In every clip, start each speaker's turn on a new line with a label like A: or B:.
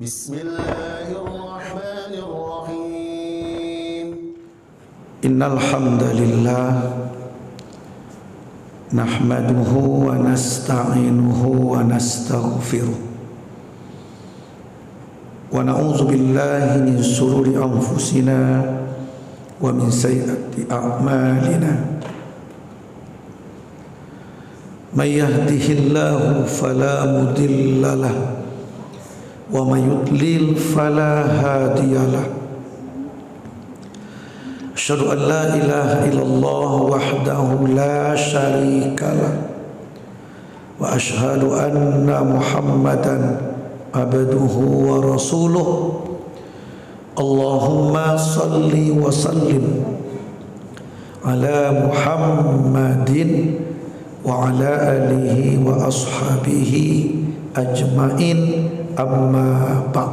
A: Bismillahirrahmanirrahim.
B: Innal hamdalillah nahmaduhu wa nasta'inuhu wa nastaghfiruh wa na'udzu billahi min shururi anfusina wa min sayyiati a'malina. May yahdihillahu fala mudilla lahu wa may yudlil fala hadiyalah. Asyhadu an la ilaha illallah wahdahu la syarikalah wa asyhadu anna Muhammadan abduhu wa rasuluh. Allahumma salli wa sallim ala Muhammadin wa ala alihi wa ashabihi ajmain. Amma ba'd.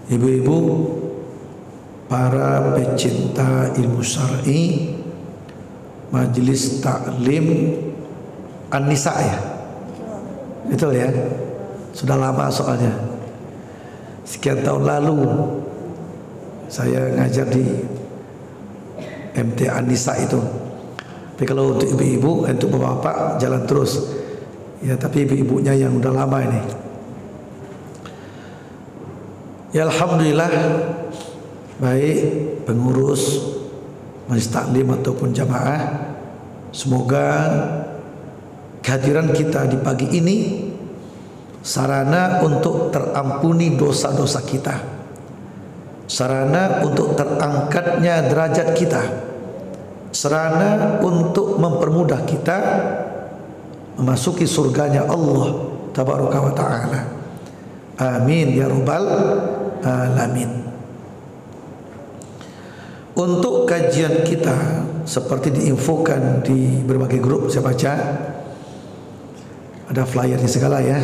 B: Ibu-ibu, para pecinta ilmu syar'i, Majelis Taklim An-Nisa ya? Betul ya? Sudah lama soalnya. Sekian tahun lalu saya ngajar di MT An-Nisa itu. Tapi kalau untuk ibu-ibu, untuk bapak-bapak jalan terus. Ya, tapi ibu-ibunya yang udah lama ini. Ya alhamdulillah, baik pengurus Majelis Taklim ataupun jamaah, semoga kehadiran kita di pagi ini sarana untuk terampuni dosa-dosa kita, sarana untuk terangkatnya derajat kita, sarana untuk mempermudah kita memasuki surganya Allah tabaraka wa ta'ala. Amin ya rabbal alamin. Untuk kajian kita seperti diinfokan di berbagai grup, saya baca ada flyernya segala ya.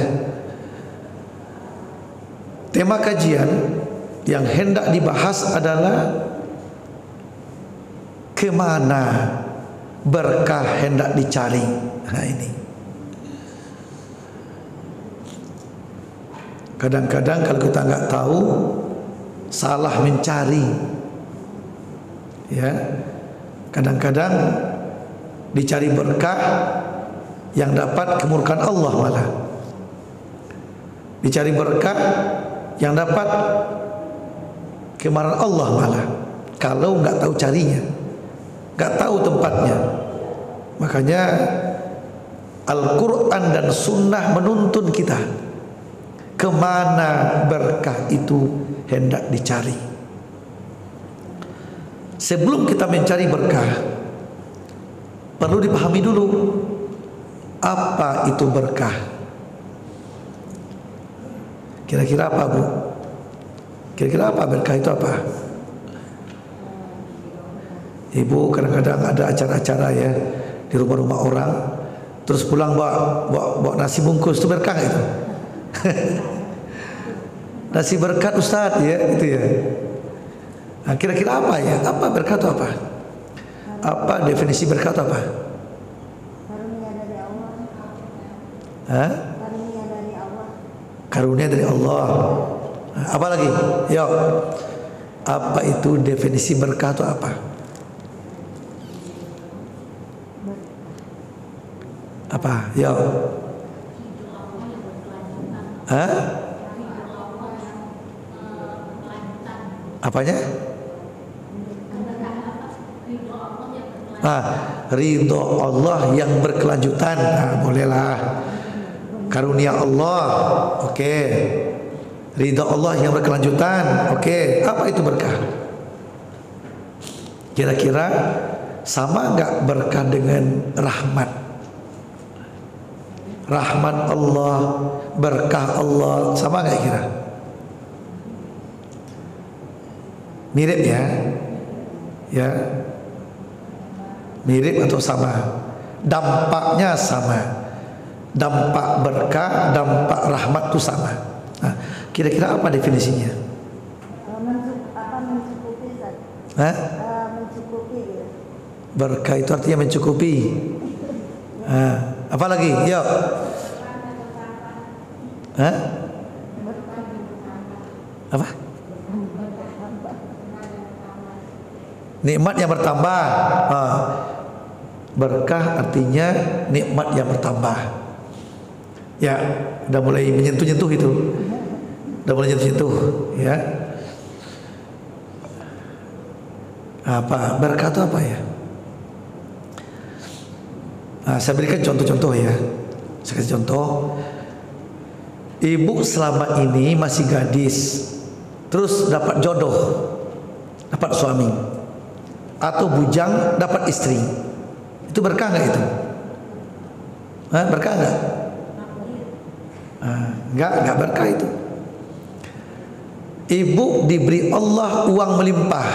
B: Tema kajian yang hendak dibahas adalah kemana berkah hendak dicari. Nah ini kadang-kadang kalau kita nggak tahu, salah mencari. Ya, kadang-kadang dicari berkah yang dapat kemurkaan Allah malah. Dicari berkah yang dapat kemarahan Allah malah. Kalau nggak tahu carinya, nggak tahu tempatnya. Makanya Al-Quran dan Sunnah menuntun kita kemana berkah itu hendak dicari. Sebelum kita mencari berkah, perlu dipahami dulu apa itu berkah. Kira-kira apa, Bu? Kira-kira apa berkah itu apa? Ibu kadang-kadang ada acara-acara ya di rumah-rumah orang, terus pulang bawa nasi bungkus, itu berkah itu. Nasi berkat Ustadz ya gitu ya. Nah, kira-kira apa ya? Apa berkat itu apa? Apa definisi berkat itu apa?
C: Karunia dari Allah.
B: Hah?
C: Karunia dari Allah.
B: Karunia dari Allah. Nah, apa lagi? Yo. Apa itu definisi berkah itu apa? Apa? Yo. Hah? Apanya? Ridho Allah yang berkelanjutan. Nah, bolehlah. Karunia Allah. Oke. Ridho Allah yang berkelanjutan. Oke. Apa itu berkah? Kira-kira sama enggak berkah dengan rahmat? Rahmat Allah, berkah Allah, sama enggak kira? Mirip ya? Ya. Mirip atau sama? Dampaknya sama. Dampak berkah, dampak rahmat itu sama. Nah, kira-kira apa definisinya?
C: Mencukupi, Ustaz.
B: Hah?
C: Mencukupi ya.
B: Berkah itu artinya mencukupi. Apa lagi? Yuk. Hah? Apa? Nikmat yang bertambah. Berkah artinya nikmat yang bertambah. Ya, udah mulai menyentuh-nyentuh itu. Udah mulai menyentuh, ya. Apa berkah itu apa ya? Saya berikan contoh-contoh ya. Saya kasih contoh. Ibu selama ini masih gadis, terus dapat jodoh, dapat suami, atau bujang dapat istri, itu berkah nggak itu? Berkah nggak? Nggak berkah itu. Ibu diberi Allah uang melimpah,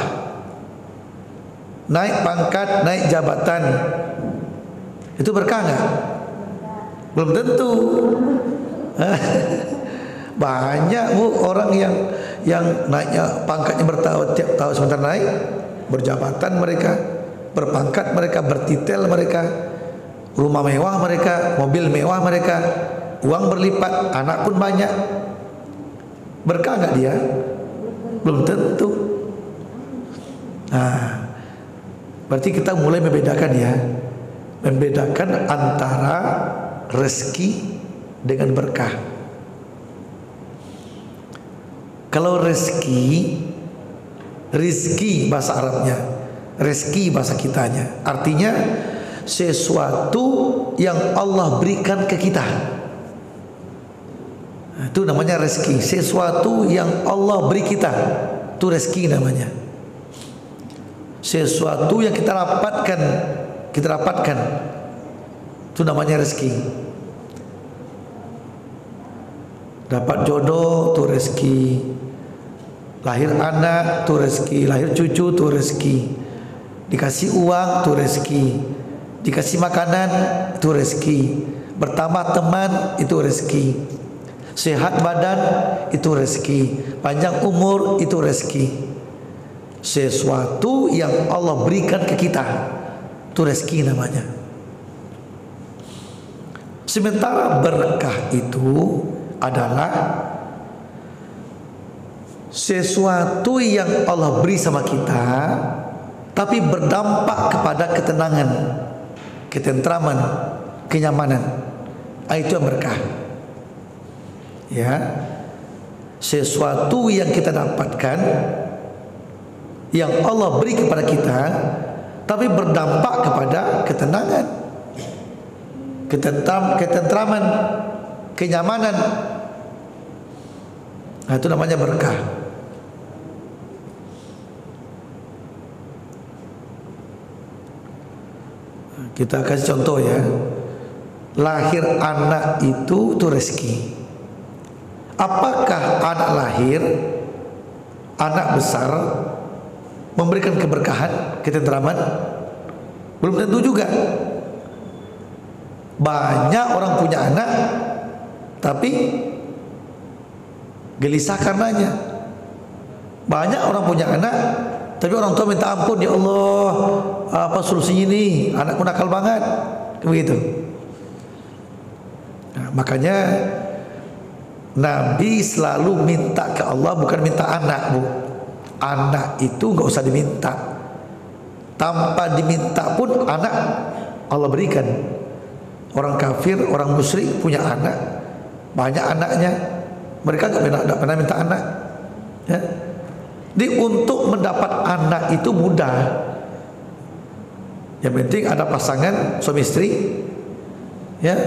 B: naik pangkat, naik jabatan, itu berkah nggak? Belum tentu. Banyak bu orang yang naiknya pangkatnya bertahun tiap tahun sebentar naik, berjabatan mereka, berpangkat mereka, bertitel mereka, rumah mewah mereka, mobil mewah mereka, uang berlipat, anak pun banyak. Berkah nggak dia? Belum tentu. Berarti kita mulai membedakan ya, membedakan antara rezeki dengan berkah. Kalau rizki bahasa Arabnya, rezeki bahasa kitanya, artinya sesuatu yang Allah berikan ke kita. Itu namanya rezeki. Sesuatu yang Allah beri kita, itu rezeki namanya. Sesuatu yang kita dapatkan, itu namanya rezeki. Dapat jodoh tuh rezeki, lahir anak tuh rezeki, lahir cucu tuh rezeki, dikasih uang tuh rezeki, dikasih makanan itu rezeki, bertambah teman itu rezeki, sehat badan itu rezeki, panjang umur itu rezeki. Sesuatu yang Allah berikan ke kita itu rezeki namanya. Sementara berkah itu adalah sesuatu yang Allah beri sama kita tapi berdampak kepada ketenangan, ketentraman, kenyamanan. Itu yang berkah. Ya. Sesuatu yang kita dapatkan yang Allah beri kepada kita tapi berdampak kepada ketenangan, ketentraman, kenyamanan. Itu namanya berkah. Kita kasih contoh ya. Lahir anak itu rezeki. Apakah anak lahir, anak besar memberikan keberkahan, ketentraman? Belum tentu juga. Banyak orang punya anak tapi gelisah karenanya. Banyak orang punya anak tapi orang tua minta ampun, ya Allah, apa solusinya ini? Anakku nakal banget, begitu. Makanya Nabi selalu minta ke Allah, bukan minta anak, bu. Anak itu nggak usah diminta. Tanpa diminta pun anak Allah berikan. Orang kafir, orang musyrik punya anak, banyak anaknya, mereka nggak pernah minta anak. Ya. Jadi untuk mendapat anak itu mudah. Yang penting ada pasangan suami istri, ya,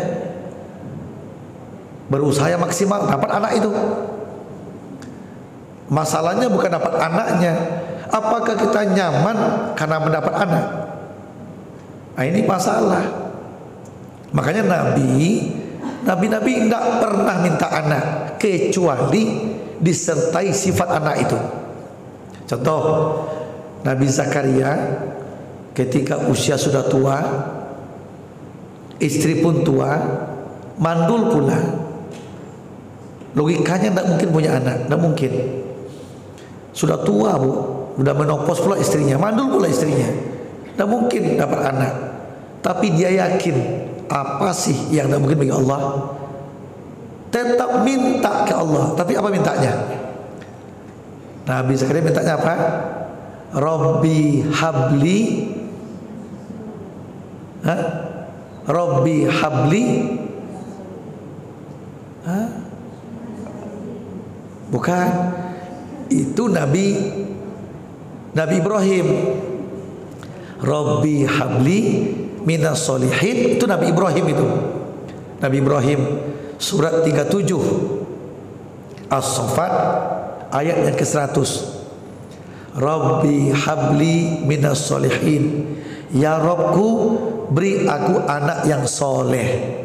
B: berusaha yang maksimal dapat anak itu. Masalahnya bukan dapat anaknya, apakah kita nyaman karena mendapat anak? Ini masalah. Makanya Nabi tidak pernah minta anak kecuali disertai sifat anak itu. Contoh, Nabi Zakaria ketika usia sudah tua, istri pun tua, mandul pula. Logikanya tidak mungkin punya anak, tidak mungkin. Sudah tua bu, sudah menopause pula istrinya, mandul pula istrinya, tidak mungkin dapat anak. Tapi dia yakin, apa sih yang tidak mungkin bagi Allah? tetap minta ke Allah. Tapi apa mintanya? Nabi Zakaria mintanya apa? Rabbi habli, Rabbi habli, bukan. Itu Nabi Ibrahim. Rabbi habli minas solihin, itu Nabi Ibrahim itu. Nabi Ibrahim surat 37 As-Saffat ayat yang ke-100. Rabbi habli minas solihin, ya Robku beri aku anak yang soleh.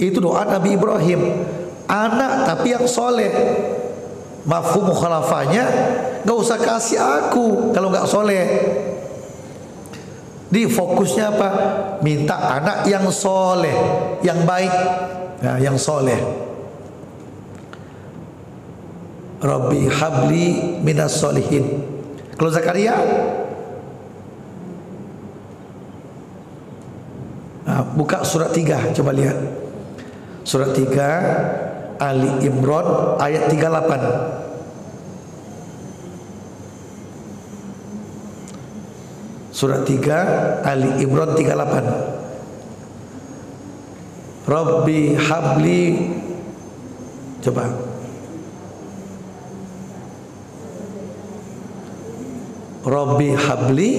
B: Itu doa Nabi Ibrahim, anak tapi yang soleh. Mafhum mukhalafahnya, gak usah kasih aku kalau gak soleh. Di fokusnya apa? Minta anak yang soleh, yang baik, nah, yang soleh. Rabbi habli minas solihin. Kalau Zakaria, nah, buka surat 3, coba lihat. Surat 3 Ali Imran ayat 38. Surat 3 Ali Imran 38. Rabbi habli, coba. Rabbi habli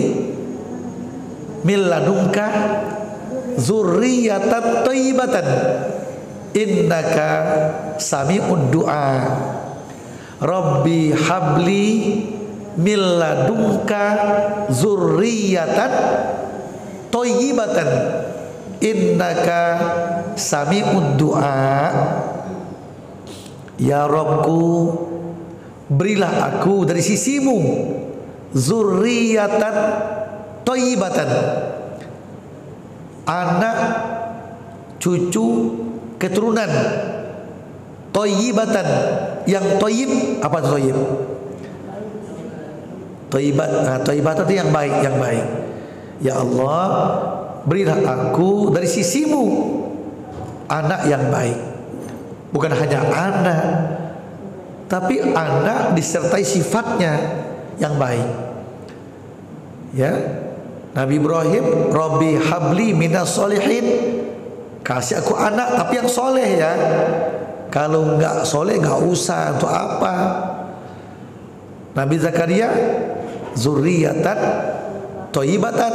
B: min ladunka dzurriyyatan thayyibatan innaka sami'ud du'a. Rabbi habli min ladunka dzurriyyatan thayyibatan innaka sami'ud du'a. Ya Rabbku, berilah aku dari sisimu dzurriyyatan thayyibatan, anak cucu keturunan, thayyibatan, yang thayyib. Apa itu thayyib? Thayyibat itu yang baik, yang baik. Ya Allah, berilah aku dari sisimu anak yang baik. Bukan hanya anak, tapi anak disertai sifatnya yang baik. Ya, Nabi Ibrahim, Rabbi habli minas solihin, kasih aku anak tapi yang soleh ya. Kalau nggak soleh nggak usah, untuk apa? Nabi Zakaria, zurriyatan thayyibatan,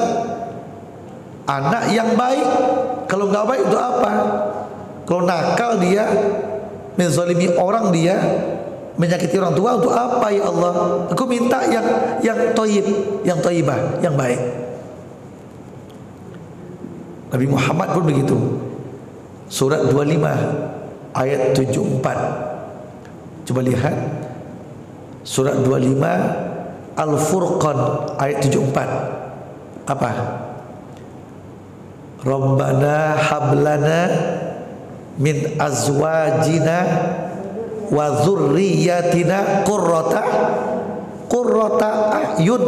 B: anak yang baik. Kalau nggak baik itu apa? Kalau nakal dia, menzalimi orang dia, menyakiti orang tua, untuk apa ya Allah? Aku minta yang thayyib, yang thayyibah, yang baik. Nabi Muhammad pun begitu. Surat 25 ayat 74. Coba lihat. Surat 25 Al-Furqan ayat 74. Apa? Rabbana hablana min azwajina wa dzurriyyatina qurrata a'yun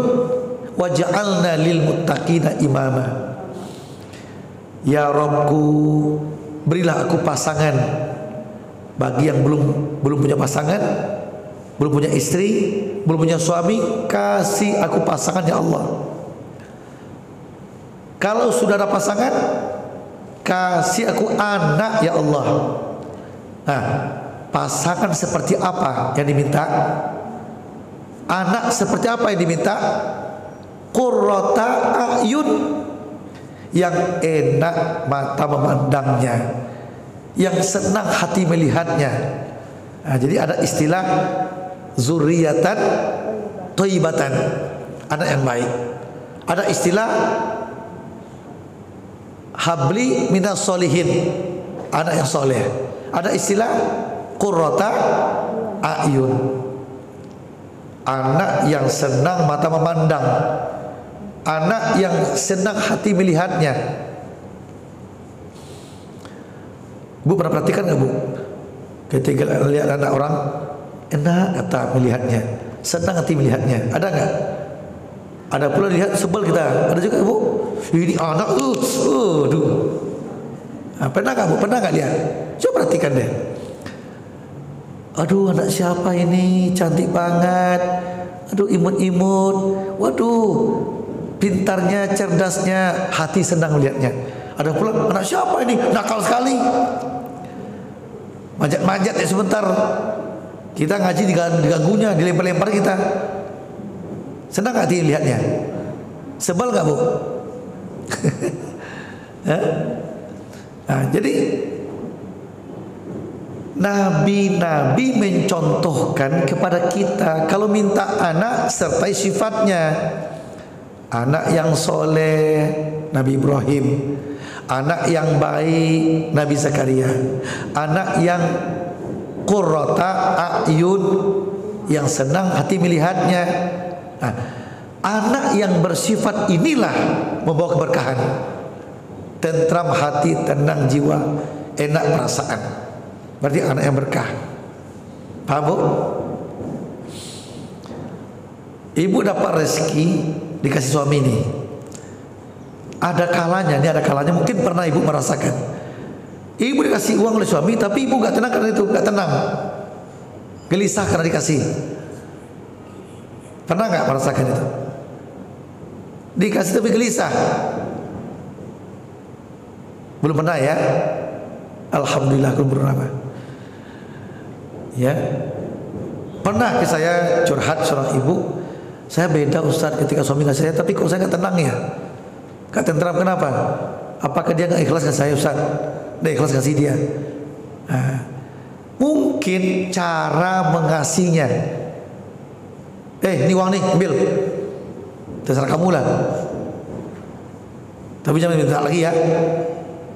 B: waj'alna lil muttaqina imama. Ya Rabbku, berilah aku pasangan. Bagi yang belum punya pasangan, belum punya istri, belum punya suami, kasih aku pasangan ya Allah. Kalau sudah ada pasangan, kasih aku anak ya Allah. Nah, pasangan seperti apa yang diminta? Anak seperti apa yang diminta? Qurrata a'yun, yang enak mata memandangnya, yang senang hati melihatnya. Nah, jadi ada istilah zurriyatan thayyibatan, anak yang baik. Ada istilah habli minas solihin, anak yang soleh. Ada istilah qurrata a'yun, anak yang senang mata memandang, anak yang senang hati melihatnya. Bu pernah perhatikan nggak Bu? Ketika lihat anak orang, enak kata melihatnya, senang hati melihatnya. Ada nggak? Ada pula lihat sebel kita. Ada juga Bu. Ini anak, aduh. Nah, pernah nggak Bu? Pernah nggak lihat? Coba perhatikan deh. Aduh, anak siapa ini, cantik banget. Aduh, imut-imut. Waduh, pintarnya, cerdasnya, hati senang melihatnya. Ada pula, anak siapa ini, nakal sekali. Manjat-manjat ya sebentar. Kita ngaji diganggunya, dilempar-lempar kita. Senang gak hati lihatnya? Sebel gak, Bu? Nah, jadi Nabi-nabi mencontohkan kepada kita, kalau minta anak sertai sifatnya. Anak yang soleh, Nabi Ibrahim. Anak yang baik, Nabi Zakaria. Anak yang qurrata a'yun, yang senang hati melihatnya. Nah, anak yang bersifat inilah membawa keberkahan. Tentram hati, tenang jiwa, enak perasaan. Berarti anak yang berkah. Paham, Bu? Ibu dapat rezeki dikasih suami ini. Ada kalanya mungkin pernah ibu merasakan. Ibu dikasih uang oleh suami, tapi ibu gak tenang karena itu, gak tenang, gelisah karena dikasih. Pernah gak merasakan itu? Dikasih tapi gelisah? Belum pernah ya? Alhamdulillah, belum pernah. Ya, pernah ke saya curhat seorang ibu, saya beda Ustaz ketika suami ngasih saya, tapi kok saya gak tenang ya, gak tentram. Kenapa? Apakah dia gak ikhlas ke saya Ustaz? Dia ikhlas kasih dia. Nah, mungkin cara mengasihnya. Ini uang nih, ambil, terserah kamu lah, tapi jangan minta lagi ya.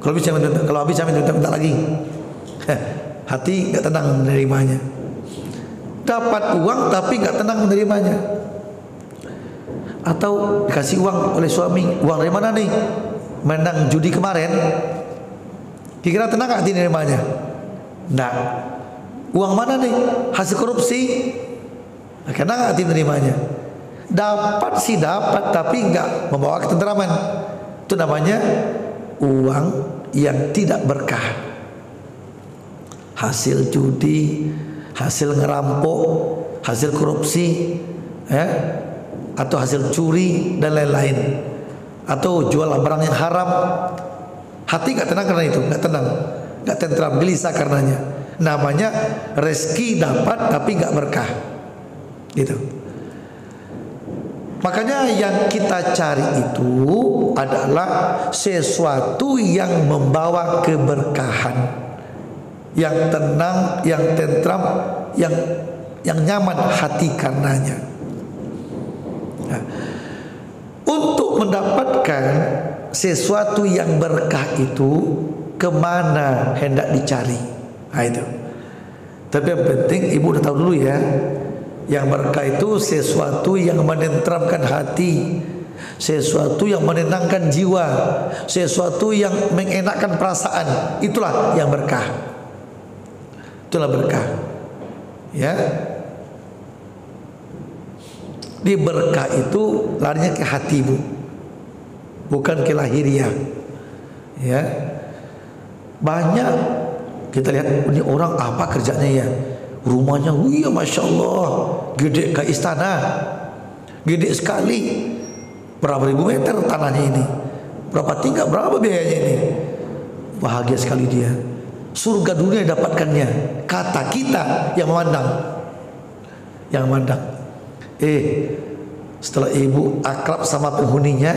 B: Kalau habis jangan minta lagi. Hati gak tenang menerimanya. Dapat uang tapi gak tenang menerimanya. Atau dikasih uang oleh suami, uang dari mana nih? Menang judi kemarin. Kira-kira tenang gak hati menerimanya? Nah, uang mana nih? Hasil korupsi. Tenang gak hati menerimanya? Dapat sih dapat, tapi gak membawa ketentraman. Itu namanya uang yang tidak berkah. Hasil judi, hasil ngerampok, hasil korupsi, atau hasil curi dan lain-lain, atau jual barang yang haram. Hati gak tenang karena itu, gak tenang, gak tentram, gelisah karenanya. Namanya rezeki dapat tapi gak berkah, gitu. Makanya yang kita cari itu adalah sesuatu yang membawa keberkahan, yang tenang, yang tentram, yang nyaman hati karenanya. Nah, untuk mendapatkan sesuatu yang berkah itu kemana hendak dicari? Nah, itu. Tapi yang penting ibu udah tahu dulu ya, yang berkah itu sesuatu yang menentramkan hati, sesuatu yang menenangkan jiwa, sesuatu yang mengenakkan perasaan. Itulah yang berkah. Itulah berkah. Ya. Di berkah itu larinya ke hati, Bu, bukan ke lahiriah. Ya. Banyak kita lihat ini orang apa kerjanya ya, rumahnya wih masya Allah gede kayak istana, gede sekali, berapa ribu meter tanahnya ini, berapa tingkat, berapa biayanya ini, bahagia sekali dia, surga dunia dapatkannya. Kata kita yang memandang, setelah ibu akrab sama penghuninya,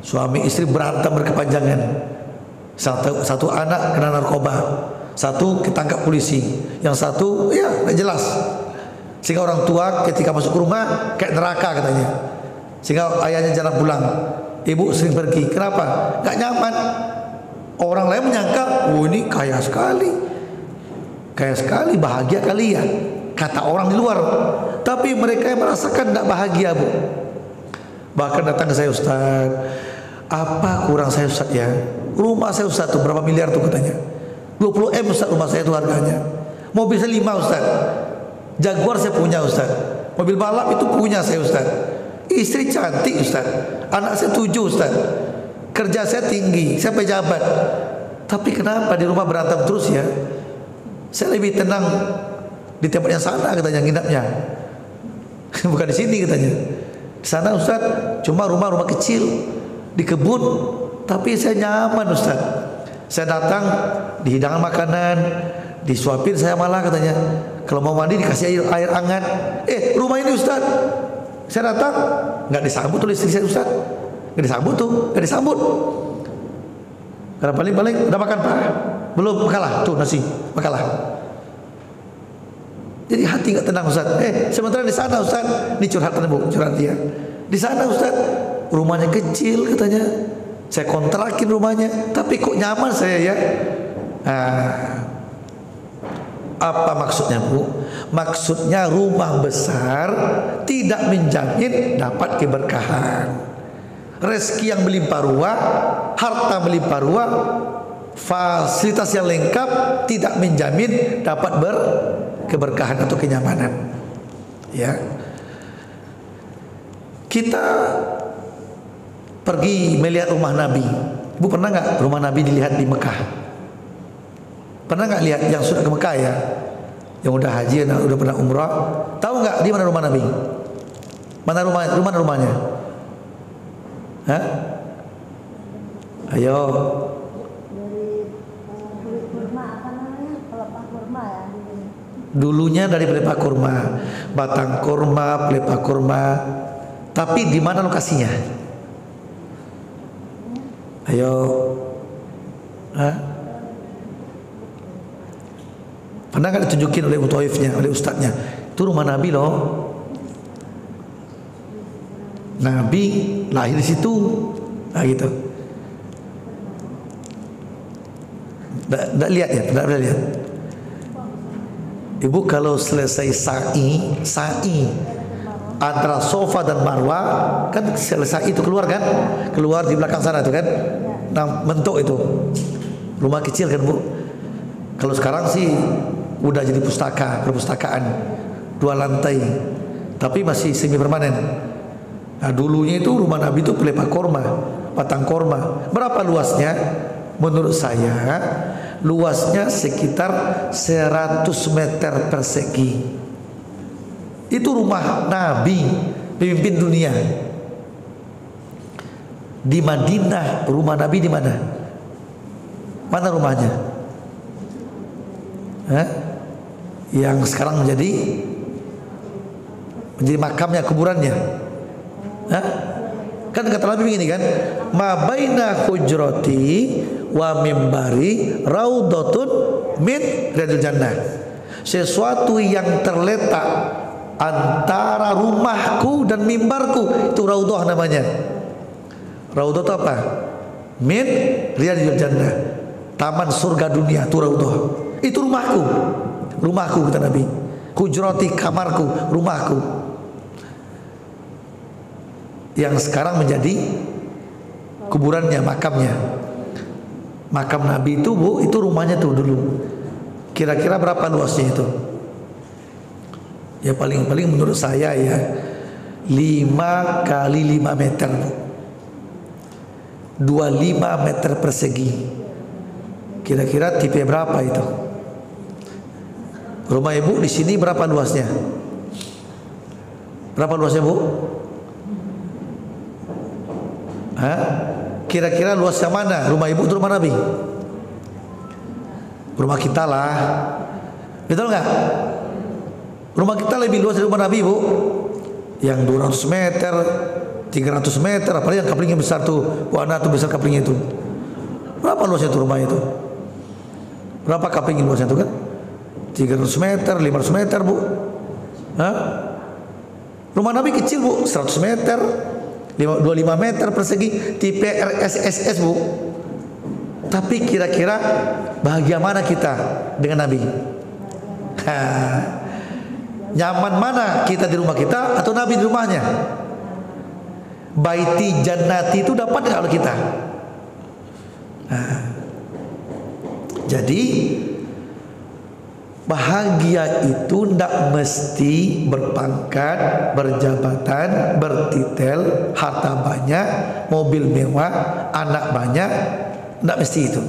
B: suami istri berantem berkepanjangan. Satu anak kena narkoba, satu ketangkap polisi, yang satu ya nggak jelas. Sehingga orang tua ketika masuk ke rumah kayak neraka katanya. Sehingga ayahnya jarang pulang, ibu sering pergi. Kenapa? Nggak nyaman. Orang lain menyangka, oh ini kaya sekali, bahagia kali ya, kata orang di luar. Tapi mereka yang merasakan tidak bahagia, Bu. Bahkan datang ke saya, Ustaz, apa kurang saya Ustaz ya? Rumah saya Ustaz tuh berapa miliar tuh katanya, 20 M Ustaz rumah saya tuh harganya. Mobil saya 5 Ustaz, Jaguar saya punya Ustaz, mobil balap itu punya saya Ustaz, istri cantik Ustaz, anak saya 7 Ustaz, kerja saya tinggi, saya pejabat. Tapi kenapa di rumah berantem terus ya? Saya lebih tenang di tempat yang sana katanya nginapnya. Bukan di sini katanya. Di sana Ustaz, cuma rumah-rumah kecil di kebun, tapi saya nyaman Ustaz. Saya datang di hidangan makanan, disuapin saya malah katanya. Kalau mau mandi dikasih air hangat. Rumah ini Ustaz. Saya datang nggak disambut tuh istri saya Ustaz. Nggak disambut tuh, nggak disambut. Karena paling udah makan Pak? Belum, makalah tuh nasi, makalah. Jadi hati nggak tenang Ustaz. Sementara di sana Ustaz, ini curhatan Bu, curhat dia. Di sana Ustaz, rumahnya kecil katanya. Saya kontrakin rumahnya, tapi kok nyaman saya ya. Apa maksudnya Bu? Maksudnya rumah besar tidak menjamin dapat keberkahan. Rezeki yang melimpah ruah, harta melimpah ruah, fasilitas yang lengkap tidak menjamin dapat keberkahan atau kenyamanan. Ya. Kita pergi melihat rumah Nabi. Bu pernah nggak rumah Nabi dilihat di Mekah? Pernah nggak lihat yang sudah ke Mekah ya? Yang udah haji, yang udah pernah umrah, tahu nggak di mana rumah Nabi? Mana rumahnya? Hah? Ayo.
C: Dari kulit kurma apa namanya? Pelepah kurma ya.
B: Dulunya dari pelepah kurma, batang kurma, pelepah kurma. Tapi di mana lokasinya? Ayo. Hah? Pernah nggak ditunjukin oleh mutaifnya, oleh ustadznya? Itu rumah Nabi loh. Nabi lahir di situ, nah gitu. Tidak lihat ya, tidak pernah lihat. Ibu kalau selesai sa'i antara Sofa dan Marwah, kan selesai itu keluar kan? Keluar di belakang sana itu kan? Nah, bentuk itu rumah kecil kan Bu? Kalau sekarang sih udah jadi perpustakaan 2 lantai, tapi masih semi permanen. Nah dulunya itu rumah Nabi itu pelepah korma, batang korma. Berapa luasnya? Menurut saya luasnya sekitar 100 meter persegi. Itu rumah Nabi, pemimpin dunia. Di Madinah rumah Nabi di mana? Mana rumahnya? Yang sekarang menjadi makamnya, kuburannya. Kan kata Nabi begini kan, ma baina hujrati wa mimbari raudhatun min riyadil jannah. Sesuatu yang terletak antara rumahku dan mimbarku itu raudhah namanya. Raudhah itu apa? Min riyadil jannah, taman surga dunia itu raudhah. Itu rumahku kata Nabi. Hujrati, kamarku, rumahku. Yang sekarang menjadi kuburannya, makamnya. Makam Nabi itu Bu, itu rumahnya tuh dulu. Kira-kira berapa luasnya itu? Ya paling-paling menurut saya ya 5 kali 5 meter Bu. 25 meter persegi. Kira-kira tipe berapa itu? Rumah Ibu di sini berapa luasnya? Berapa luasnya Bu? Kira-kira luas yang mana? Rumah Ibu itu rumah Nabi? Rumah kita lah. Betul nggak? Rumah kita lebih luas dari rumah Nabi Bu. Yang 200 meter, 300 meter, apalagi yang kaplingnya besar tuh. Warna tuh besar kaplingnya itu. Berapa luasnya itu rumah itu? Berapa kapling luasnya itu kan? 300 meter, 500 meter Bu. Rumah Nabi kecil Bu, 100 meter, 25 meter persegi, tipe RSSS Bu. Tapi kira-kira bahagia mana kita dengan Nabi? Nyaman mana kita di rumah kita atau Nabi di rumahnya? Baiti jannati itu dapat nggak kalau kita? Jadi bahagia itu tidak mesti berpangkat, berjabatan, bertitel, harta banyak, mobil mewah, anak banyak. Tidak mesti itu.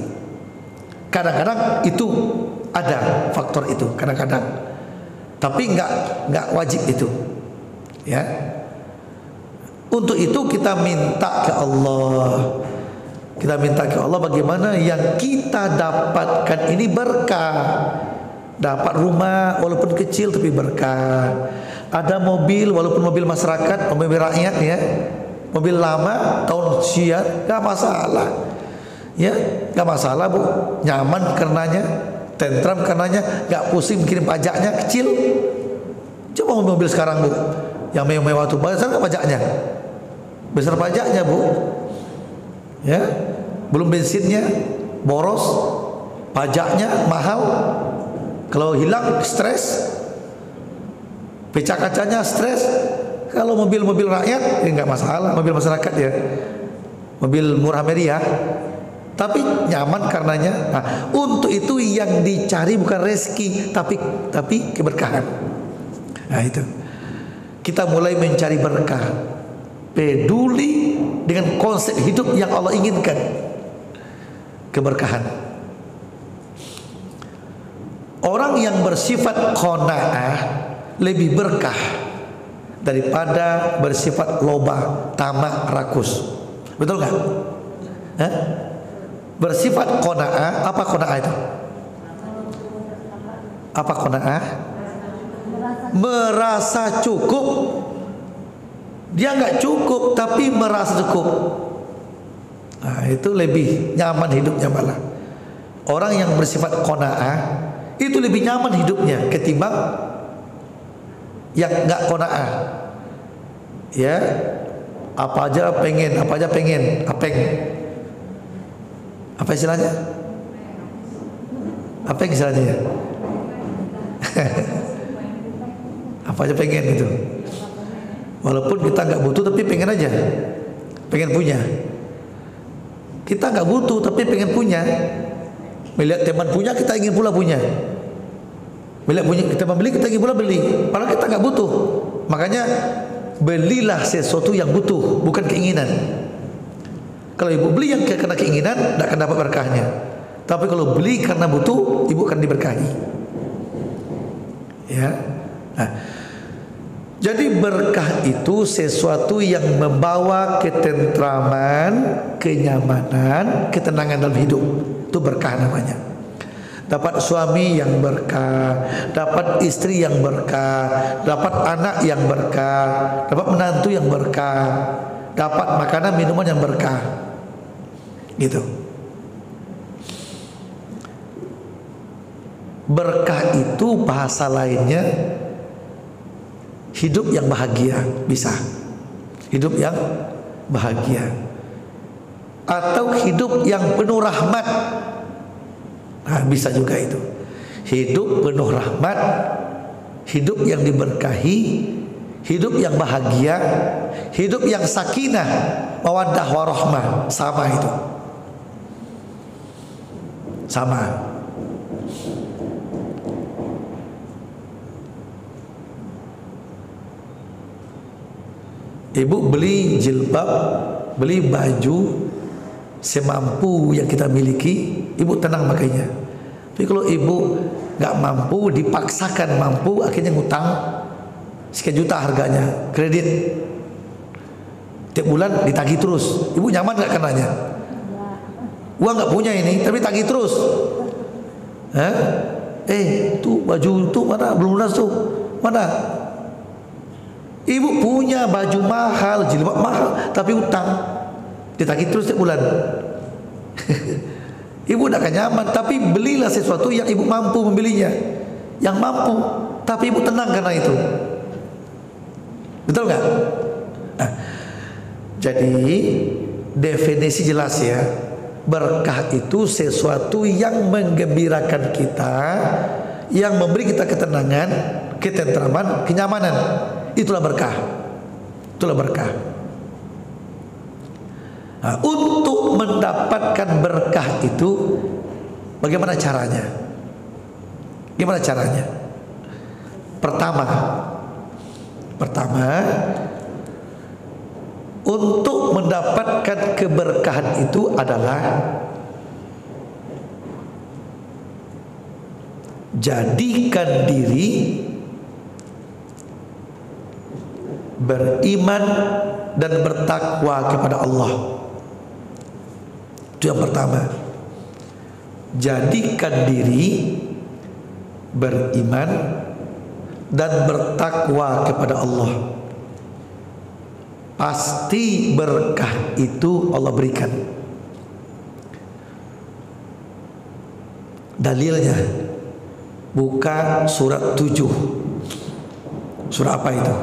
B: Kadang-kadang itu ada faktor itu. Kadang-kadang Tapi nggak wajib itu, ya. Untuk itu kita minta ke Allah. Kita minta ke Allah bagaimana yang kita dapatkan ini berkah. Dapat rumah walaupun kecil tapi berkah. Ada mobil walaupun mobil masyarakat, mobil rakyat ya. Mobil lama tahun siat, nggak masalah. Ya, nggak masalah Bu. Nyaman karenanya, tentram karenanya, nggak pusing kirim pajaknya kecil. Coba mobil sekarang Bu, yang mewah-mewah tuh besar nggak pajaknya? Besar pajaknya Bu. Ya, belum bensinnya boros, pajaknya mahal. Kalau hilang stres, pecah kacanya stres. Kalau mobil-mobil rakyat nggak masalah, mobil masyarakat ya, mobil murah meriah, tapi nyaman karenanya. Nah, untuk itu yang dicari bukan rezeki, tapi keberkahan. Nah itu, kita mulai mencari berkah, peduli dengan konsep hidup yang Allah inginkan, keberkahan. Orang yang bersifat qanaah lebih berkah daripada bersifat loba, tamak, rakus. Betul nggak? Bersifat qanaah, apa qanaah itu? Apa qanaah? Merasa cukup. Dia nggak cukup tapi merasa cukup. Nah, itu lebih nyaman hidupnya malah. Orang yang bersifat qanaah itu lebih nyaman hidupnya ketimbang yang nggak qanaah. Ya, apa aja pengen, apeng. Apa istilahnya? Apa istilahnya ya? Apa aja pengen gitu. Walaupun kita nggak butuh tapi pengen aja, pengen punya. Kita nggak butuh tapi pengen punya. Melihat teman punya kita ingin pula punya. Melihat punya kita membeli kita ingin pula beli. Padahal kita nggak butuh. Makanya belilah sesuatu yang butuh, bukan keinginan. Kalau ibu beli yang karena keinginan, tidak akan dapat berkahnya. Tapi kalau beli karena butuh, ibu akan diberkahi. Ya. Nah, jadi berkah itu sesuatu yang membawa ketentraman, kenyamanan, ketenangan dalam hidup. Itu berkah namanya. Dapat suami yang berkah, dapat istri yang berkah, dapat anak yang berkah, dapat menantu yang berkah, dapat makanan minuman yang berkah. Gitu. Berkah itu bahasa lainnya hidup yang bahagia, bisa. Hidup yang bahagia. Atau hidup yang penuh rahmat. Nah, bisa juga itu. Hidup penuh rahmat, hidup yang diberkahi, hidup yang bahagia, hidup yang sakinah, mawaddah warahmah, sama itu. Sama. Ibu beli jilbab, beli baju semampu yang kita miliki, ibu tenang makanya. Tapi kalau ibu nggak mampu, dipaksakan mampu, akhirnya ngutang sekian juta harganya, kredit, tiap bulan ditagih terus. Ibu nyaman nggak karenanya? Uang nggak punya ini, tapi tagih terus. Tuh baju tuh mana belum lunas tuh, mana? Ibu punya baju mahal, jilbab mahal, tapi utang, ditagih terus tiap bulan. Ibu tidak akan nyaman. Tapi belilah sesuatu yang ibu mampu membelinya, yang mampu, tapi ibu tenang karena itu. Betul nggak? Nah, jadi definisi jelas ya. Berkah itu sesuatu yang menggembirakan kita, yang memberi kita ketenangan, ketentraman, kenyamanan. Itulah berkah. Itulah berkah. Nah, untuk mendapatkan berkah itu bagaimana caranya? Gimana caranya? Pertama, untuk mendapatkan keberkahan itu adalah jadikan diri beriman dan bertakwa kepada Allah. Itu yang pertama. Jadikan diri beriman dan bertakwa kepada Allah. Pasti berkah itu Allah berikan. Dalilnya buka surat 7. Surat apa itu?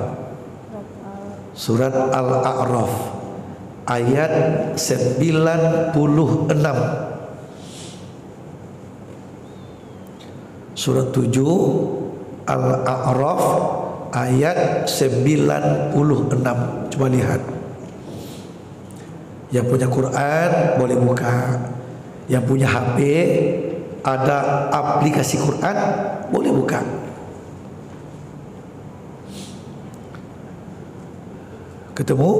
B: Surat Al-A'raf ayat 96. Surat 7 Al-A'raf ayat 96. Coba lihat. Yang punya Quran boleh buka. Yang punya HP ada aplikasi Quran boleh buka. Ketemu?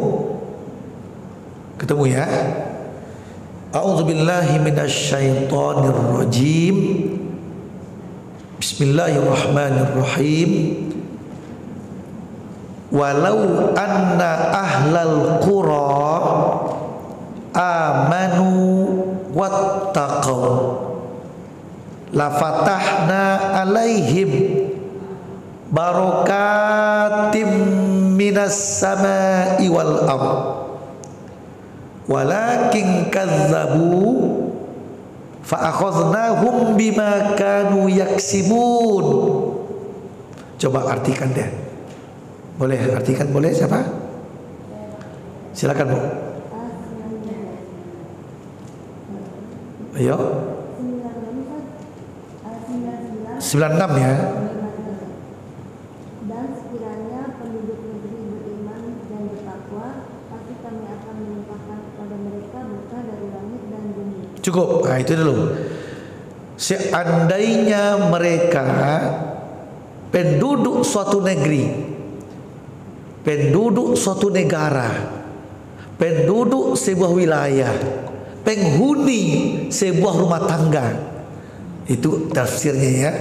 B: Ketemu ya? A'udzubillahi minasyaitonir rajim. Bismillahirrahmanirrahim. Walau anna ahlal qura amanu wattaqau la fatahna alaihim barakatim minas samai wal ard walakin kazzabu fa akhadnahum bima kanu yaksibun. Coba artikan deh. Boleh artikan, boleh siapa? Silakan Bu. Ayo. 96 ya.
C: Dan sekiranya penduduk negeri beriman dan bertakwa, pasti kami akan melimpahkan kepada mereka berkah dari langit dan bumi.
B: Cukup. Nah itu dulu. Seandainya mereka penduduk suatu negeri, penduduk suatu negara, penduduk sebuah wilayah, penghuni sebuah rumah tangga, itu tafsirnya ya.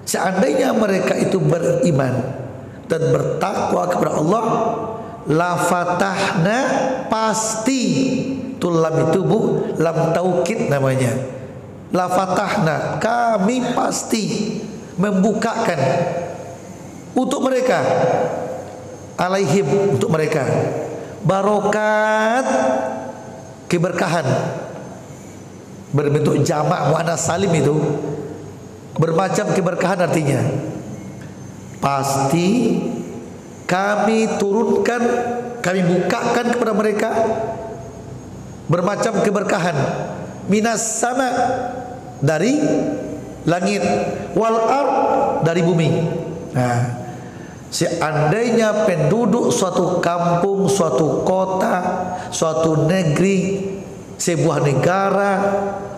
B: Seandainya mereka itu beriman dan bertakwa kepada Allah, la fatahna, pasti itu lam itu Bu, lam taukid namanya. La fatahna, kami pasti membukakan untuk mereka, alaihim, untuk mereka, barokat, keberkahan, berbentuk jamak muannas salim itu, bermacam keberkahan artinya. Pasti kami turunkan, kami bukakan kepada mereka bermacam keberkahan, minas sama, dari langit, wal ard, dari bumi. Nah, seandainya penduduk suatu kampung, suatu kota, suatu negeri, sebuah negara,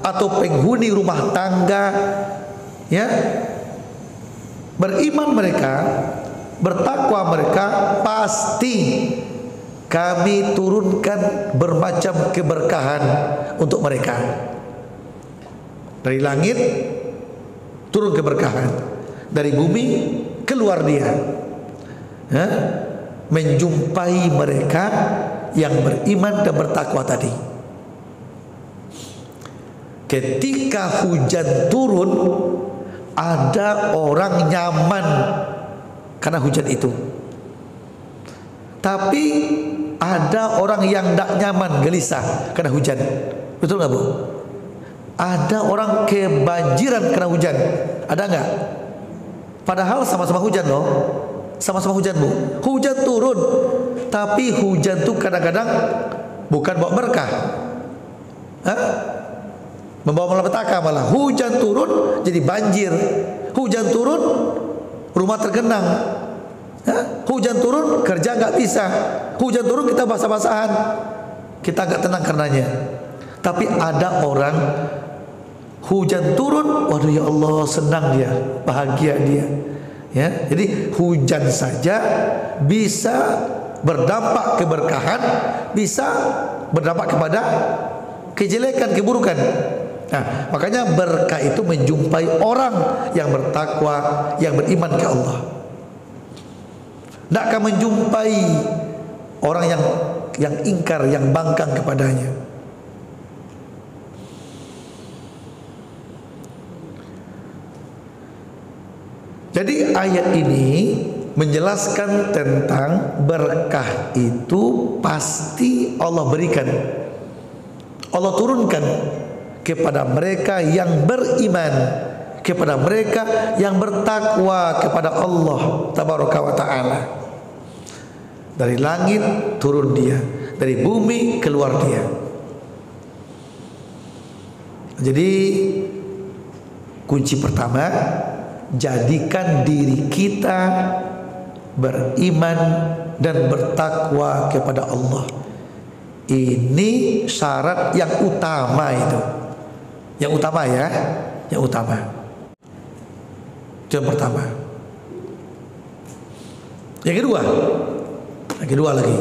B: atau penghuni rumah tangga, ya, beriman mereka, bertakwa mereka, pasti kami turunkan bermacam keberkahan untuk mereka. Dari langit turun keberkahan, dari bumi keluar dia, ya, menjumpai mereka yang beriman dan bertakwa tadi. Ketika hujan turun, ada orang nyaman karena hujan itu, tapi ada orang yang tidak nyaman, gelisah karena hujan. Betul nggak Bu? Ada orang kebanjiran karena hujan, ada nggak? Padahal sama-sama hujan loh, sama-sama hujan Bu. Hujan turun, tapi hujan tuh kadang-kadang bukan bawa berkah, membawa malapetaka malah. Hujan turun jadi banjir, hujan turun rumah tergenang, hujan turun kerja nggak bisa, hujan turun kita basah-basahan, kita nggak tenang karenanya. Tapi ada orang hujan turun, waduh ya Allah, senang dia, bahagia dia, ya. Jadi hujan saja bisa berdampak keberkahan, bisa berdampak kepada kejelekan, keburukan. Nah, makanya berkah itu menjumpai orang yang bertakwa, yang beriman ke Allah. Tidak akan menjumpai orang yang ingkar, yang bangkang kepadanya. Jadi ayat ini menjelaskan tentang berkah itu pasti Allah berikan, Allah turunkan kepada mereka yang beriman, kepada mereka yang bertakwa kepada Allah Tabaraka wa Ta'ala. Dari langit turun dia, dari bumi keluar dia. Jadi kunci pertama, jadikan diri kita beriman dan bertakwa kepada Allah. Ini syarat yang utama itu. Yang utama ya, yang utama. Itu yang pertama. Yang kedua lagi.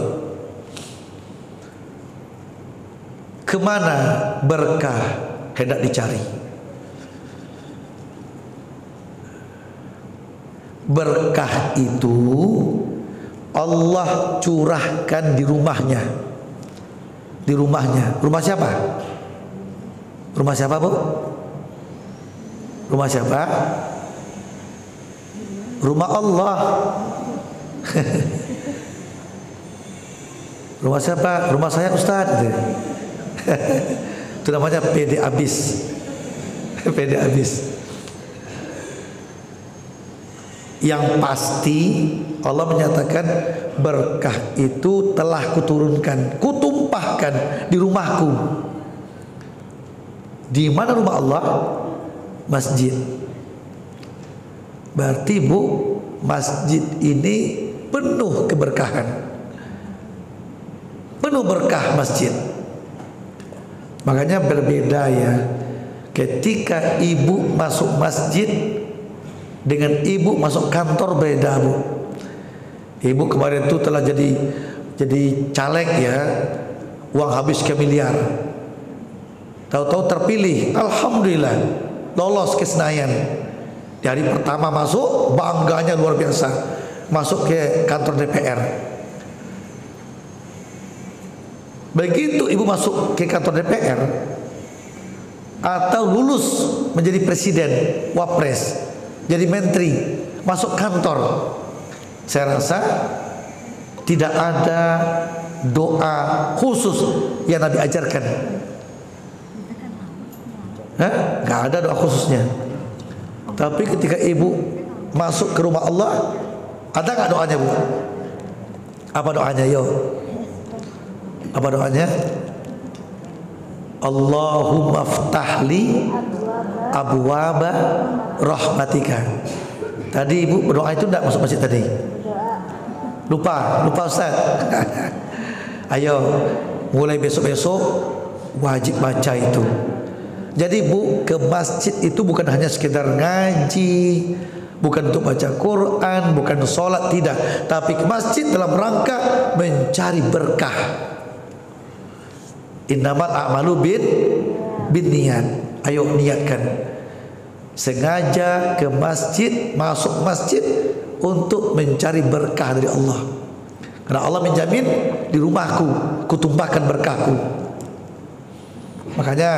B: Kemana berkah hendak dicari? Berkah itu Allah curahkan di rumahnya. Di rumahnya. Rumah siapa? Rumah siapa, Bu? Rumah siapa? Rumah Allah. Rumah siapa? Rumah saya, Ustaz. Itu namanya PD abis. PD abis. Yang pasti Allah menyatakan berkah itu telah kuturunkan, kutumpahkan di rumahku. Di mana rumah Allah? Masjid. Berarti Bu, masjid ini penuh keberkahan, penuh berkah masjid. Makanya berbeda ya ketika ibu masuk masjid dengan ibu masuk kantor, beda Bu. Ibu kemarin itu telah jadi caleg ya, uang habis ke miliar. Tahu-tahu terpilih, alhamdulillah lolos ke Senayan. Di hari pertama masuk, bangganya luar biasa, masuk ke kantor DPR. Begitu ibu masuk ke kantor DPR atau lulus menjadi presiden, wapres, jadi menteri, masuk kantor, saya rasa tidak ada doa khusus yang Nabi ajarkan. Gak ada doa khususnya. Tapi ketika ibu masuk ke rumah Allah, ada gak doanya, Bu? Apa doanya? Yo, apa doanya? Allahumma ftahli abwaba rahmatika. Tadi ibu berdoa itu tidak masuk masjid tadi? Lupa Ustaz. Ayo, mulai besok-besok wajib baca itu. Jadi Bu, ke masjid itu bukan hanya sekedar ngaji, bukan untuk baca Quran, bukan sholat, tidak. Tapi ke masjid dalam rangka mencari berkah. Innamal a'malu bin niat. Ayo niatkan, sengaja ke masjid, masuk masjid untuk mencari berkah dari Allah. Karena Allah menjamin di rumahku kutumpahkan berkahku. Makanya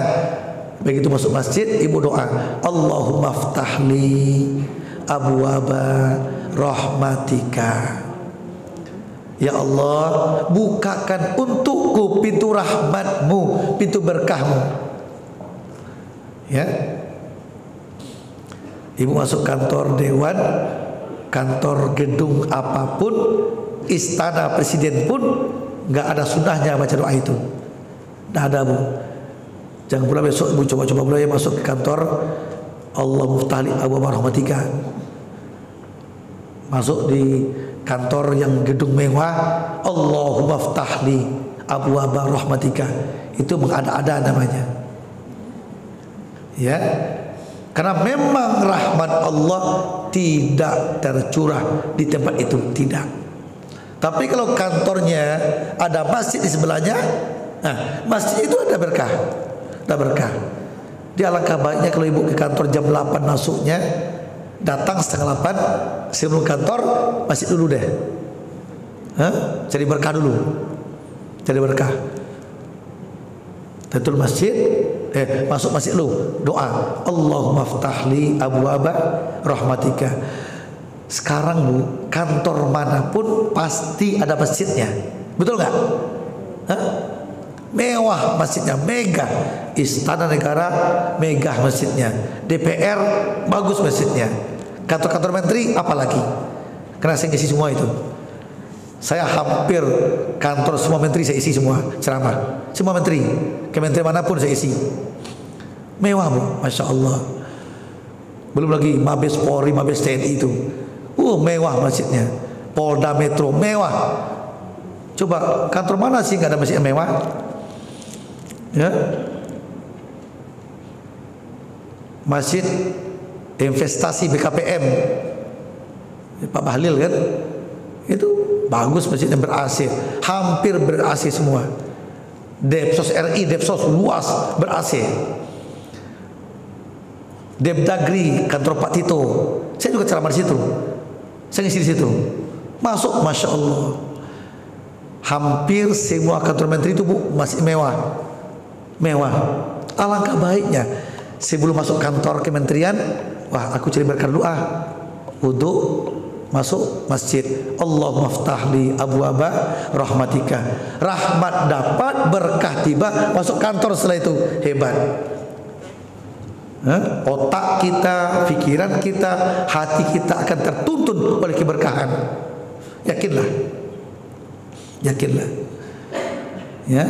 B: begitu masuk masjid, ibu doa, Allahumma ftahli abwaba rahmatika. Ya Allah, bukakan untukku pintu rahmatmu, pintu berkahmu. Ya, ibu masuk kantor dewan, kantor gedung apapun, istana presiden pun, nggak ada sunnahnya baca doa itu. Nggak ada, Bu. Jangan pula besok ibu coba-coba pula ya masuk ke kantor, Allah muftahli abwaba rahmatika. Masuk di kantor yang gedung mewah, Allahumma ftahli abwaba rahmatika. Itu mengada-ada namanya. Ya, karena memang rahmat Allah tidak tercurah di tempat itu, tidak. Tapi kalau kantornya ada masjid di sebelahnya, nah, masjid itu ada berkah, ada berkah. Di alangkah baiknya kalau ibu ke kantor jam 8 masuknya, datang setengah 8 sebelum kantor masjid dulu deh. Cari berkah dulu. Cari berkah. Tahiyatul masjid, masuk masjid lu, doa, Allahumma ftahli abwaaba rahmatika. Sekarang Bu, kantor manapun pasti ada masjidnya. Betul nggak? Mewah masjidnya, megah. Istana Negara megah masjidnya. DPR bagus masjidnya. Kantor-kantor menteri apalagi. Karena saya isi semua itu. Saya hampir kantor semua menteri saya isi semua ceramah. Semua menteri, kementerian manapun saya isi. Mewah Bu, Masya Allah. Belum lagi Mabes Polri, Mabes TNI itu. Mewah masjidnya. Polda Metro mewah. Coba kantor mana sih nggak ada masjid yang mewah? Ya. Masjid investasi BKPM, Pak Bahlil kan, itu bagus masjidnya, ber-AC, hampir ber-AC semua. Depsos RI, Depsos luas ber-AC. Depdagri kantor Pak Tito, saya juga ceramah di situ, saya ngisi di situ. Masuk, Masya Allah. Hampir semua kantor menteri itu Bu masih mewah. Mewah. Alangkah baiknya sebelum masuk kantor kementerian, wah aku cari berkah dulu wudu, masuk masjid, Allahumma ftahli abwaaba rahmatika. Rahmat dapat, berkah tiba, masuk kantor setelah itu. Hebat. Otak kita, pikiran kita, hati kita akan tertuntun oleh keberkahan. Yakinlah. Yakinlah. Ya.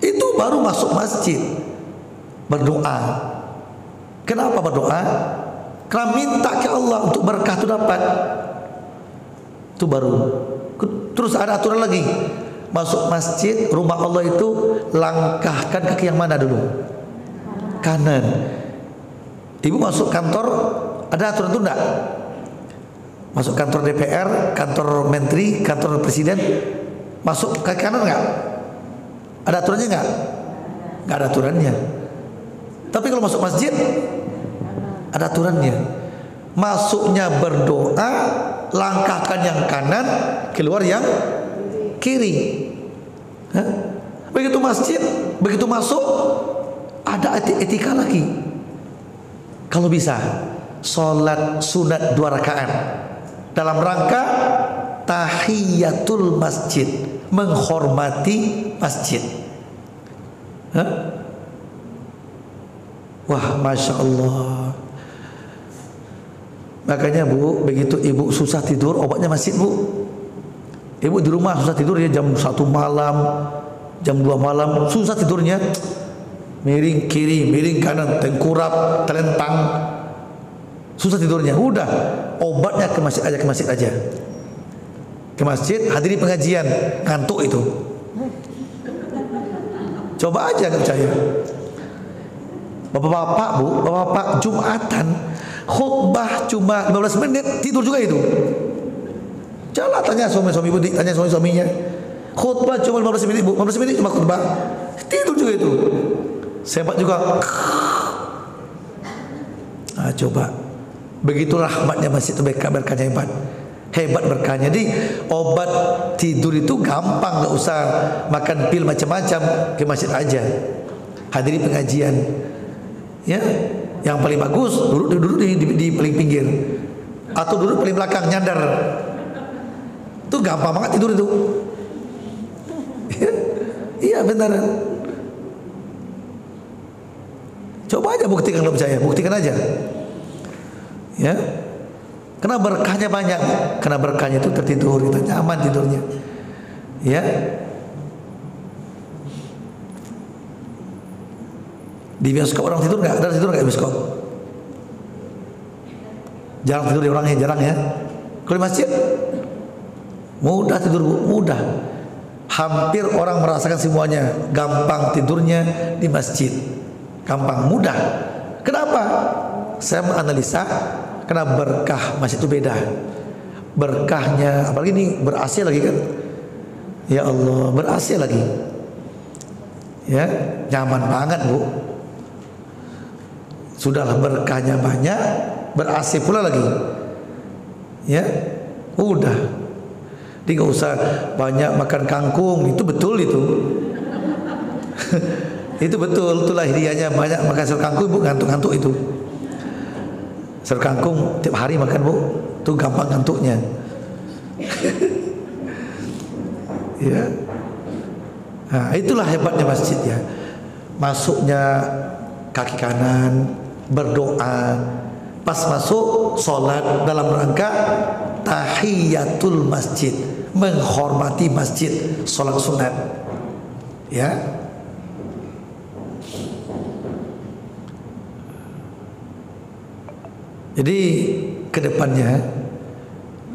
B: Itu baru masuk masjid. Berdoa. Kenapa berdoa? Karena minta ke Allah untuk berkah itu dapat. Itu baru. Terus ada aturan lagi. Masuk masjid, rumah Allah itu langkahkan kaki yang mana dulu? Kanan. Ibu masuk kantor, ada aturan itu enggak? Masuk kantor DPR, kantor menteri, kantor presiden, masuk kaki kanan enggak? Ada aturannya enggak? Enggak ada aturannya. Tapi kalau masuk masjid ada aturannya. Masuknya berdoa, langkahkan yang kanan, keluar yang kiri. Begitu masjid, begitu masuk ada etika lagi. Kalau bisa sholat sunat 2 rakaat dalam rangka tahiyatul masjid, menghormati masjid. Wah, Masya Allah. Makanya Bu, begitu ibu susah tidur, obatnya masjid Bu. Ibu di rumah susah tidur ya, jam 1 malam, jam 2 malam susah tidurnya, miring kiri, miring kanan, tengkurap, telentang, susah tidurnya. Udah, obatnya ke masjid aja, ke masjid aja. Ke masjid, hadiri pengajian, ngantuk itu. Coba aja, nggak percaya. Bapak-bapak Bu, bapak-bapak Jumatan khutbah cuma 15 menit, tidur juga itu. Janganlah tanya suami-suami Bu, tanya suami-suaminya. Khutbah cuma 15 menit Bu, 15 menit cuma khutbah, tidur juga itu. Sempat juga. Coba. Begitu rahmatnya masjid itu, berkahnya hebat. Hebat berkahnya. Jadi obat tidur itu gampang, nggak usah makan pil macam-macam, ke masjid aja. Hadiri pengajian. Ya, yang paling bagus duduk di paling pinggir atau duduk paling belakang, nyandar. Itu gampang banget tidur itu. Iya beneran. Coba aja buktikan kalau percaya, buktikan aja. Ya. Karena berkahnya banyak, karena berkahnya itu tertidur, kita nyaman tidurnya. Ya. Di bioskop orang tidur nggak? Ada tidur nggak di bioskop? Jarang tidur di orangnya, jarang ya. Kalau di masjid mudah tidur Bu, mudah. Hampir orang merasakan semuanya, gampang tidurnya di masjid, gampang, mudah. Kenapa? Saya menganalisa karena berkah masjid itu beda. Berkahnya, apalagi ini ber-AC lagi kan? Ya Allah, ber-AC lagi. Ya, nyaman banget Bu. Sudahlah berkahnya banyak, ber-AC pula lagi. Ya, udah. Jadi nggak usah banyak makan kangkung. Itu betul itu. Itu betul, itulah hadiahnya. Banyak makan sayur kangkung, ibu ngantuk-ngantuk itu. Sayur kangkung tiap hari makan, bu, itu gampang ngantuknya. Ya, nah, itulah hebatnya masjid ya. Masuknya kaki kanan, berdoa. Pas masuk sholat dalam rangka tahiyatul masjid, menghormati masjid, sholat sunat. Ya. Jadi kedepannya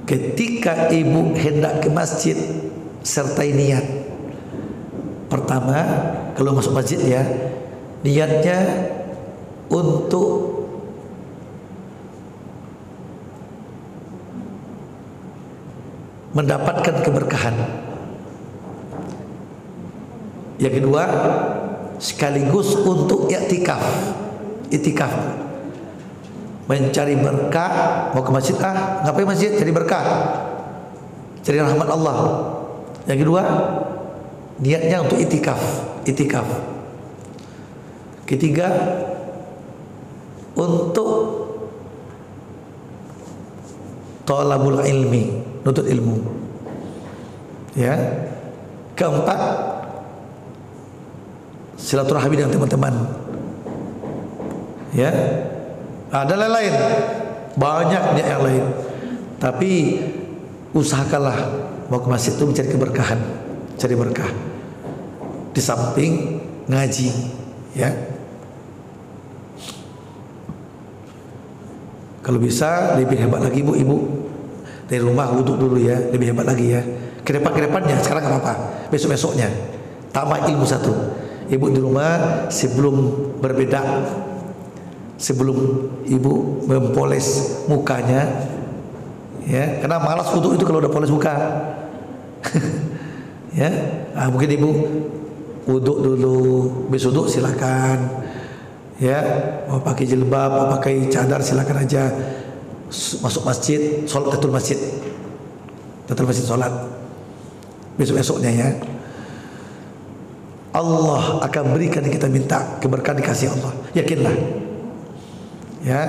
B: ketika ibu hendak ke masjid, sertai niat. Pertama, kalau masuk masjid ya, niatnya untuk mendapatkan keberkahan. Yang kedua, sekaligus untuk i'tikaf. I'tikaf, mencari berkah. Mau ke masjid, ngapain masjid? Cari berkah, cari rahmat Allah. Yang kedua, niatnya untuk i'tikaf. I'tikaf. Ketiga, untuk thalabul ilmi, nuntut ilmu. Ya. Keempat, silaturahmi dengan teman-teman. Ya. Ada lain-lain, banyak niat yang lain. Tapi usahakanlah mau ke masjid itu mencari keberkahan, cari berkah. Di samping ngaji, ya. Kalau bisa lebih hebat lagi, ibu dari rumah wudhu dulu ya, lebih hebat lagi ya. Kedepannya sekarang nggak apa-apa, besoknya tambah ilmu satu. Ibu di rumah sebelum berbedak, sebelum ibu mempoles mukanya, ya, karena malas wudhu itu kalau udah poles muka. Ya, mungkin ibu wudhu dulu, habis wudhu silakan. Ya, mau pakai jilbab, mau pakai cadar silakan aja. Masuk masjid, sholat tahiyatul masjid, sholat. Besok-besoknya ya, Allah akan berikan yang kita minta, keberkahan dikasih Allah, yakinlah. Ya,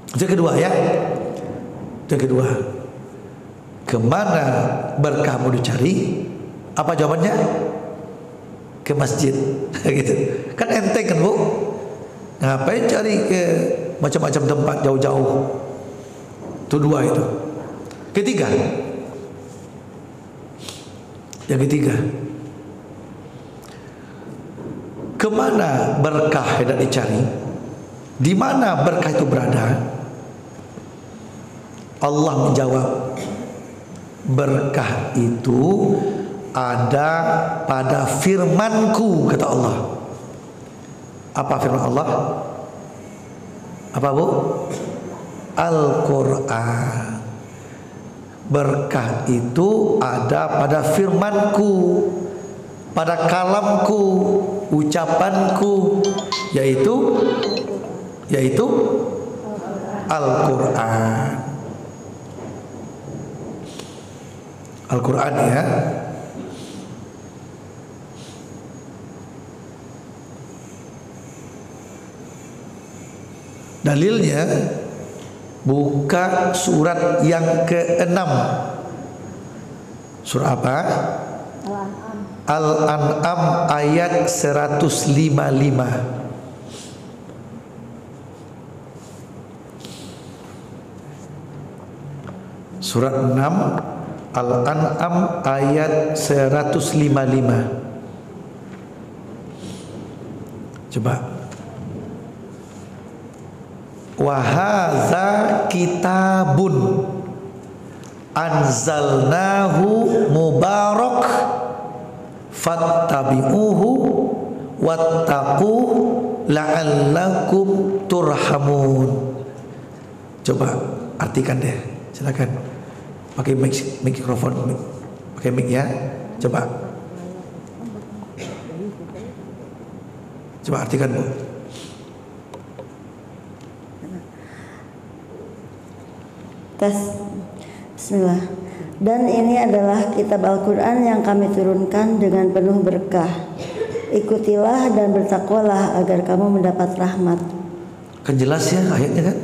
B: itu kedua ya. Itu kedua. Kemana berkah mau dicari? Apa jawabannya? Ke masjid. Gitu. Kan enteng kan, bu? Ngapain cari ke macam-macam tempat jauh-jauh? Itu dua itu. Ketiga, yang ketiga, kemana berkah hendak dicari? Di mana berkah itu berada? Allah menjawab, berkah itu ada pada firmanku, kata Allah. Apa firman Allah? Apa, bu? Al-Quran. Berkah itu ada pada firmanku, pada kalamku, ucapanku, yaitu Al-Quran. Al-Quran ya. Dalilnya buka surat yang ke-6. Surah apa? Al-An'am ayat 155. Surat 6 Al-An'am ayat 155. Coba. Wa hadza kitabun anzalnahu mubarak fattabi'uhu wattaqu la'allakum turhamun. Coba artikan deh, silakan. Pakai mikrofon, pakai mic ya. Coba artikan, bu.
A: Tes. Bismillah. Dan ini adalah kitab Al-Quran yang kami turunkan dengan penuh berkah. Ikutilah dan bertakwalah agar kamu mendapat rahmat.
B: Kan jelas ya ayatnya kan?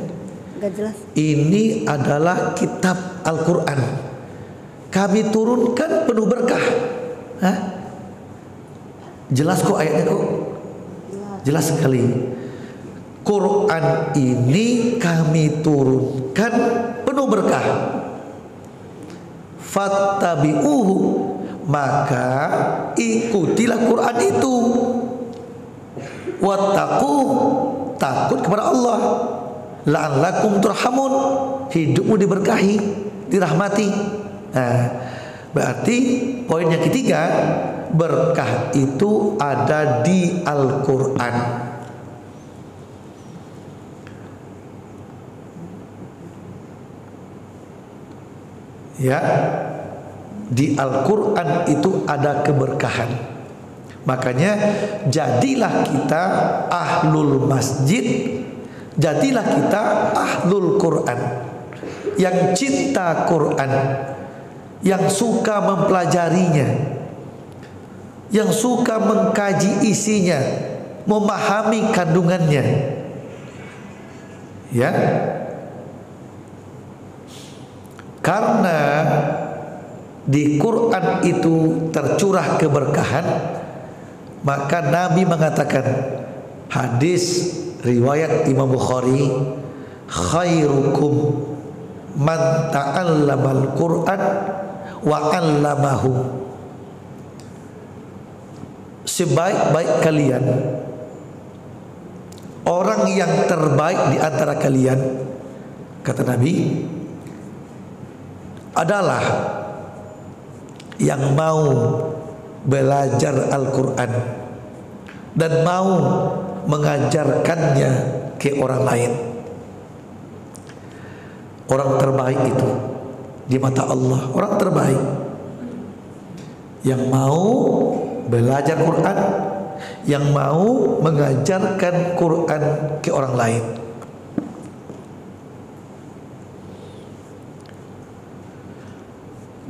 A: Gak jelas.
B: Ini adalah kitab Al-Quran, kami turunkan penuh berkah. Hah? Jelas kok ayatnya kok? Jelas sekali. Quran ini kami turunkan penuh berkah. Fattabi'uhu, maka ikutilah Quran itu. Wattaqu, takut kepada Allah. La'allakum turhamun, hidupmu diberkahi, dirahmati. Nah, berarti poin yang ketiga, berkah itu ada di Al-Quran. Ya, di Al-Quran itu ada keberkahan. Makanya jadilah kita ahlul masjid, jadilah kita ahlul Quran, yang cinta Quran, yang suka mempelajarinya, yang suka mengkaji isinya, memahami kandungannya. Ya, karena di Quran itu tercurah keberkahan, maka Nabi mengatakan, hadis riwayat Imam Bukhari, khairukum man ta'allamal Quran wa 'allamahu. Sebaik-baik kalian, orang yang terbaik di antara kalian, kata Nabi, adalah yang mau belajar Al-Quran dan mau mengajarkannya ke orang lain. Orang terbaik itu di mata Allah, orang terbaik yang mau belajar Quran, yang mau mengajarkan Quran ke orang lain.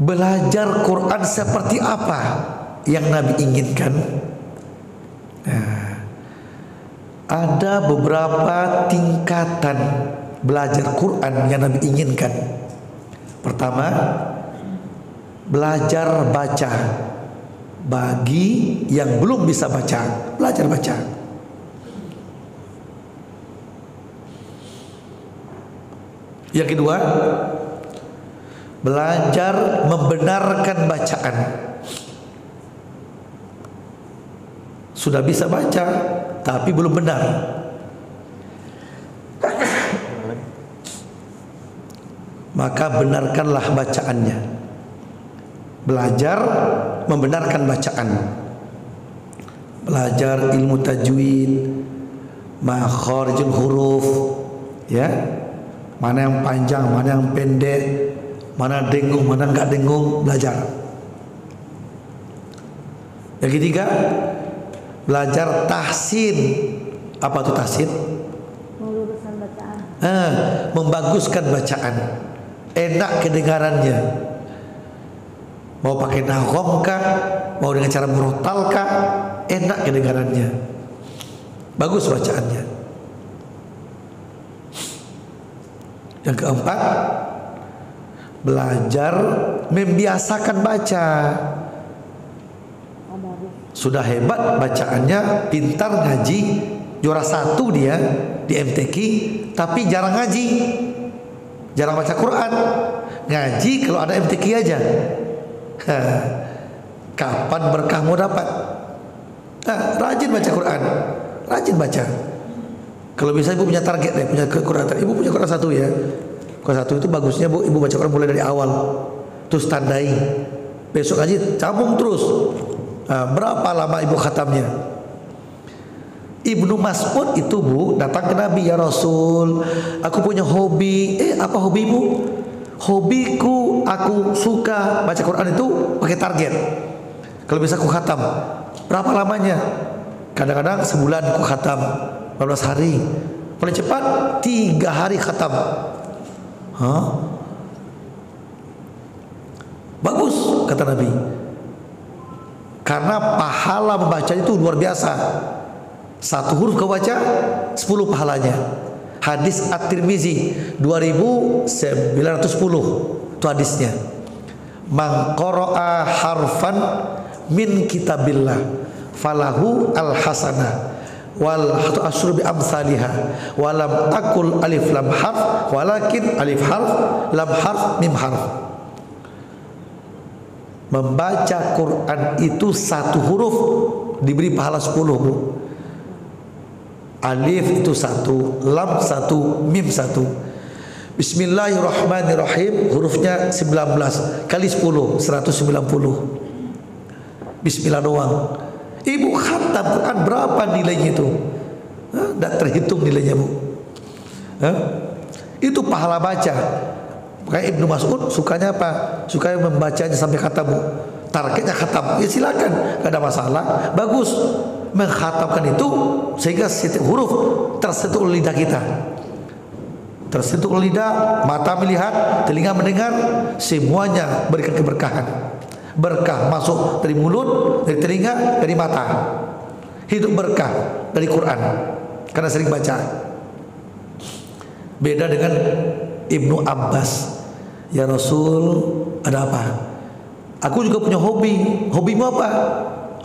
B: Belajar Quran seperti apa yang Nabi inginkan? Nah, ada beberapa tingkatan belajar Quran yang Nabi inginkan. Pertama, belajar baca. Bagi yang belum bisa baca, belajar baca. Yang kedua, belajar membenarkan bacaan. Sudah bisa baca tapi belum benar, maka benarkanlah bacaannya. Belajar membenarkan bacaan. Belajar ilmu tajwid, makharijul huruf, ya. Mana yang panjang, mana yang pendek, mana dengung, mana enggak dengung, belajar. Yang ketiga, belajar tahsin. Apa itu tahsin?
C: Meluruskan bacaan.
B: Membaguskan bacaan, enak kedengarannya. Mau pakai nagom kah, mau dengan cara murotal kah, enak kedengarannya, bagus bacaannya. Yang keempat, belajar membiasakan baca. Sudah hebat bacaannya, pintar ngaji, juara 1 dia di MTQ, tapi jarang ngaji, jarang baca Quran. Ngaji kalau ada MTQ aja. Kapan berkah mau dapat? Rajin baca Quran, rajin baca. Kalau bisa ibu punya target deh, punya Quran. Ibu punya Quran 1 ya. Quran 1 itu bagusnya bu, ibu baca Quran mulai dari awal, terus tandai. Besok aja cabung terus. Berapa lama ibu khatamnya? Ibnu Mas'ud itu bu datang ke Nabi, ya Rasul, aku punya hobi. Apa hobimu? Hobiku, aku suka baca Quran itu pakai target. Kalau bisa aku khatam. Berapa lamanya? Kadang-kadang sebulan aku khatam, 14 hari. Paling cepat 3 hari khatam. Bagus kata Nabi. Karena pahala membaca itu luar biasa. Satu huruf kau baca 10 pahalanya. Hadis At-Tirmizi 2910 itu hadisnya. Man qara'a harfan min kitabillah falahu al-hasanah wal asyru bi amsalihha wa lam aqul alif lam harf walakin alif harf lam harf mim harf. Membaca Quran itu satu huruf diberi pahala 10, Bu. Alif itu 1, lam 1, mim 1. Bismillahirrahmanirrahim hurufnya 19 kali 10 190. Bismillah doang. Ibu khatam Quran berapa nilainya itu? Tidak terhitung nilainya, Bu. Itu pahala baca. Kayak Ibnu Mas'ud sukanya apa? Sukanya membacanya sampai khatam, Bu. Targetnya khatam. Ya silakan, gak ada masalah. Bagus mengkhatamkan itu sehingga setiap huruf tersentuh lidah kita. Tersentuh lidah, mata melihat, telinga mendengar, semuanya berikan keberkahan. Berkah masuk dari mulut, dari telinga, dari mata. Hidup berkah dari Quran karena sering baca. Beda dengan Ibnu Abbas. Ya Rasul, ada apa? Aku juga punya hobi. Hobimu apa?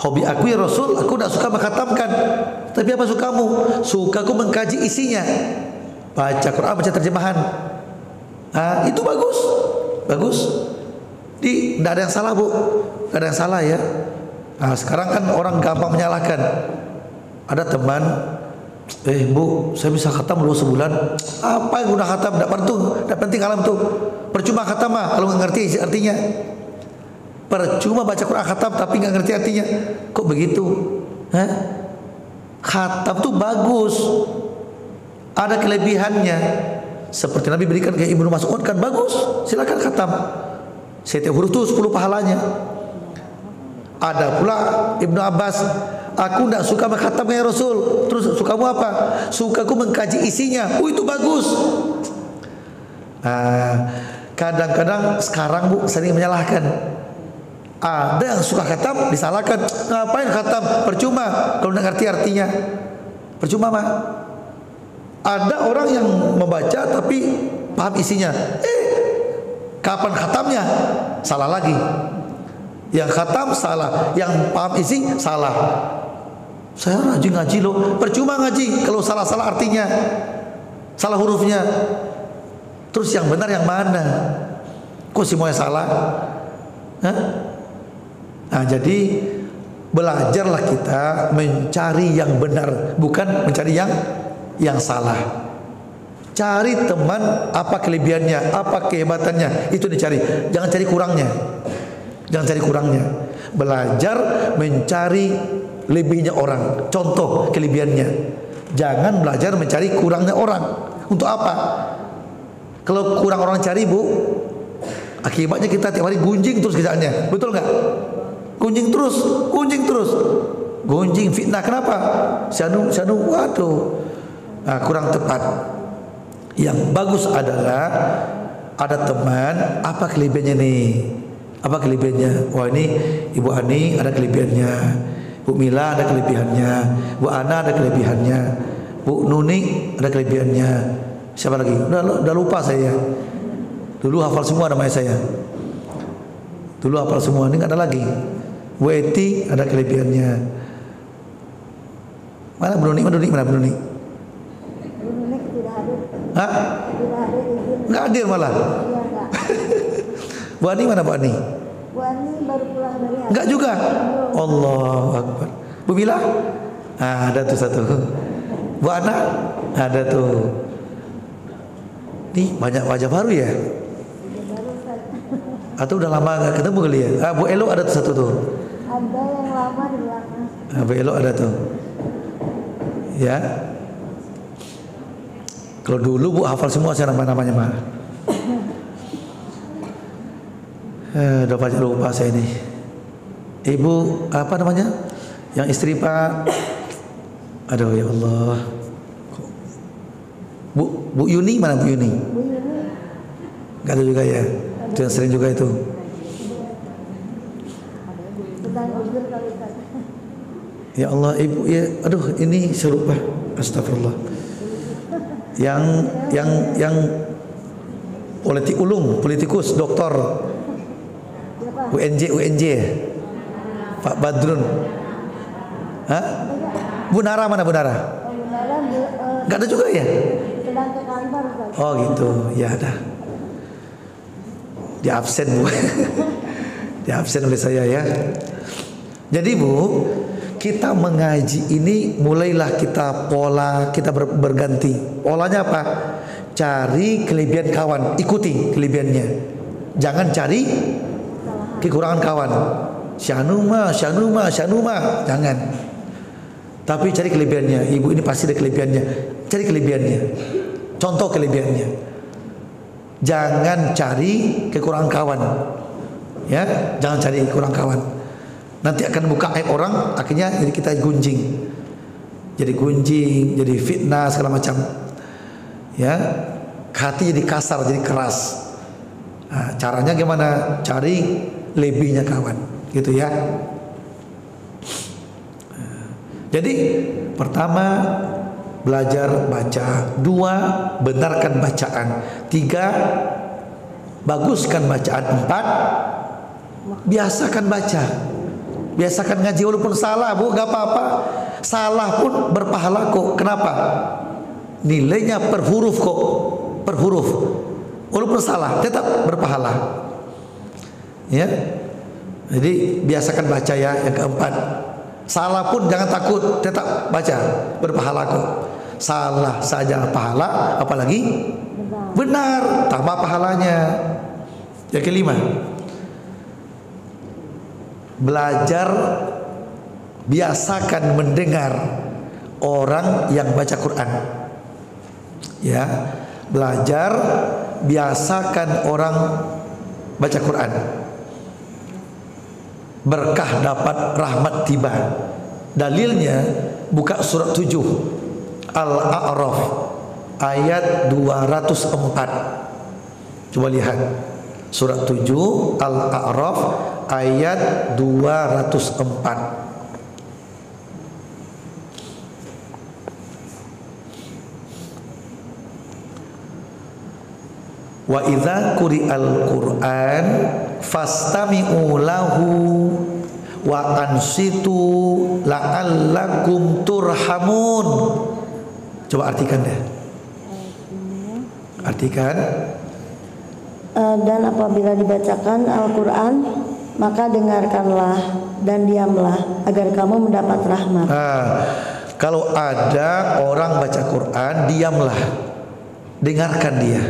B: Hobi aku ya Rasul, aku tidak suka mengkhatamkan. Tapi apa sukamu? Sukaku mengkaji isinya. Baca Quran, baca terjemahan. Itu bagus. Bagus. Tidak ada yang salah, Bu. Tidak ada yang salah ya. Sekarang kan orang gampang menyalahkan. Ada teman, Bu, saya bisa khatam dulu sebulan. Apa yang udah khatam? Tidak penting alam tuh. Percuma khatam kalau nggak ngerti artinya. Percuma baca Quran khatam tapi nggak ngerti artinya. Kok begitu? Khatam tuh bagus. Ada kelebihannya. Seperti Nabi berikan ke Ibnu Mas'ud kan bagus. Silakan khatam. Setiap huruf itu 10 pahalanya. Ada pula Ibnu Abbas, aku tidak suka mengkhatam ya Rasul. Terus sukamu apa? Sukaku mengkaji isinya. Itu bagus. Kadang-kadang sekarang, Bu, sering menyalahkan. Ada yang suka khatam disalahkan. Ngapain khatam? Percuma kalau tidak ngerti artinya. Percuma mah. Ada orang yang membaca tapi paham isinya. Kapan khatamnya? Salah lagi. Yang khatam salah, yang paham isi salah. Saya rajin ngaji loh. Percuma ngaji kalau salah-salah artinya, salah hurufnya. Terus yang benar yang mana? Kok semuanya salah? Jadi belajarlah kita mencari yang benar, bukan mencari yang salah. Cari teman, apa kelebihannya, apa kehebatannya, itu dicari. Jangan cari kurangnya. Jangan cari kurangnya. Belajar mencari lebihnya orang. Contoh kelebihannya. Jangan belajar mencari kurangnya orang. Untuk apa? Kalau kurang orang cari, Bu, akibatnya kita tiap hari gunjing terus kerjaannya. Betul nggak? Gunjing terus, gunjing terus. Gunjing fitnah. Kenapa? Syanu, waduh. Kurang tepat. Yang bagus adalah ada teman, apa kelebihannya nih? Apa kelebihannya? Wah, ini Ibu Ani ada kelebihannya, Bu Mila ada kelebihannya, Bu Ana ada kelebihannya, Bu Nuni ada kelebihannya. Siapa lagi? Udah lupa saya. Dulu hafal semua namanya saya. Dulu hafal semua, ini nggak ada lagi. Bu Eti ada kelebihannya. Mana Bu Nuni? Mana Bu Nuni? Nggak hadir malah. Bu Ani mana Bu Ani?
C: Bu Ani baru pulang dari Aceh.
B: Enggak juga. Allahu Akbar. Bu Mila? Ada tuh satu. Bu Ana? Ada tuh. Nih banyak wajah baru ya? Atau udah lama nggak ketemu kali ya? Bu Elo ada tuh satu tuh.
C: Ada yang lama di belakang.
B: Bu Elo ada tuh. Ya. Kalau dulu Bu hafal semua saya nama-namanya mah. Udah banyak lupa saya ini. Ibu apa namanya? Yang istri Pak. Aduh ya Allah. Bu Yuni mana Bu Yuni?
C: Bu Yuni.
B: Gak ada juga ya. Itu yang sering juga itu. Ya Allah ibu ya, aduh ini serupa, astagfirullah. Yang politikus, doktor, UNJ, Pak Badrun. Hah? Bunara mana Bunara? Gak ada juga ya?
C: Sedang ke kantor, Ustaz.
B: Oh gitu, ya ada. Di absen Bu. Di absen oleh saya ya. Jadi Bu, kita mengaji ini mulailah kita pola kita berganti. Polanya apa? Cari kelebihan kawan, ikuti kelebihannya. Jangan cari kekurangan kawan. Syanuma, jangan. Tapi cari kelebihannya. Ibu ini pasti ada kelebihannya. Cari kelebihannya. Contoh kelebihannya. Jangan cari kekurangan kawan. Ya, jangan cari kekurangan kawan. Nanti akan buka aib orang, akhirnya jadi kita gunjing. Jadi gunjing, jadi fitnah segala macam. Ya, hati jadi kasar, jadi keras. Nah, caranya gimana? Cari lebihnya kawan, gitu ya. Jadi pertama belajar baca, 2 benarkan bacaan, 3 baguskan bacaan, 4 biasakan baca. Biasakan ngaji walaupun salah Bu, gak apa-apa. Salah pun berpahala kok. Kenapa? Nilainya per huruf kok. Per huruf. Walaupun salah tetap berpahala. Ya. Jadi biasakan baca ya. Yang keempat, salah pun jangan takut, tetap baca, berpahala kok. Salah saja pahala, apalagi benar, tambah pahalanya. Yang kelima, belajar, biasakan mendengar orang yang baca Quran. Ya, belajar, biasakan orang baca Quran. Berkah dapat, rahmat tiba. Dalilnya buka surat 7 Al-A'raf ayat 204. Coba lihat surat 7 Al-A'raf ayat 204. Wa idza quri'al Qur'an fastami'u lahu wa ansitu la'allakum turhamun. Coba artikan deh. Artikan.
A: Dan apabila dibacakan Al-Quran, maka dengarkanlah dan diamlah agar kamu mendapat rahmat.
B: Kalau ada orang baca Quran, diamlah, dengarkan dia.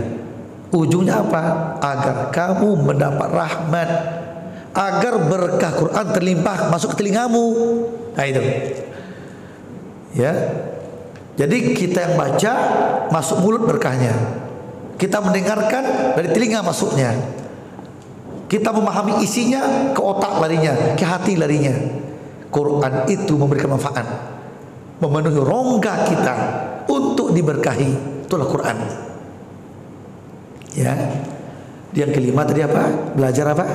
B: Ujungnya apa? Agar kamu mendapat rahmat, agar berkah Quran terlimpah masuk ke telingamu. Nah itu. Ya. Jadi kita yang baca masuk mulut berkahnya. Kita mendengarkan dari telinga masuknya. Kita memahami isinya, ke otak larinya, ke hati larinya. Quran itu memberikan manfaat, memenuhi rongga kita untuk diberkahi. Itulah Quran. Ya. Yang kelima tadi apa? Belajar apa?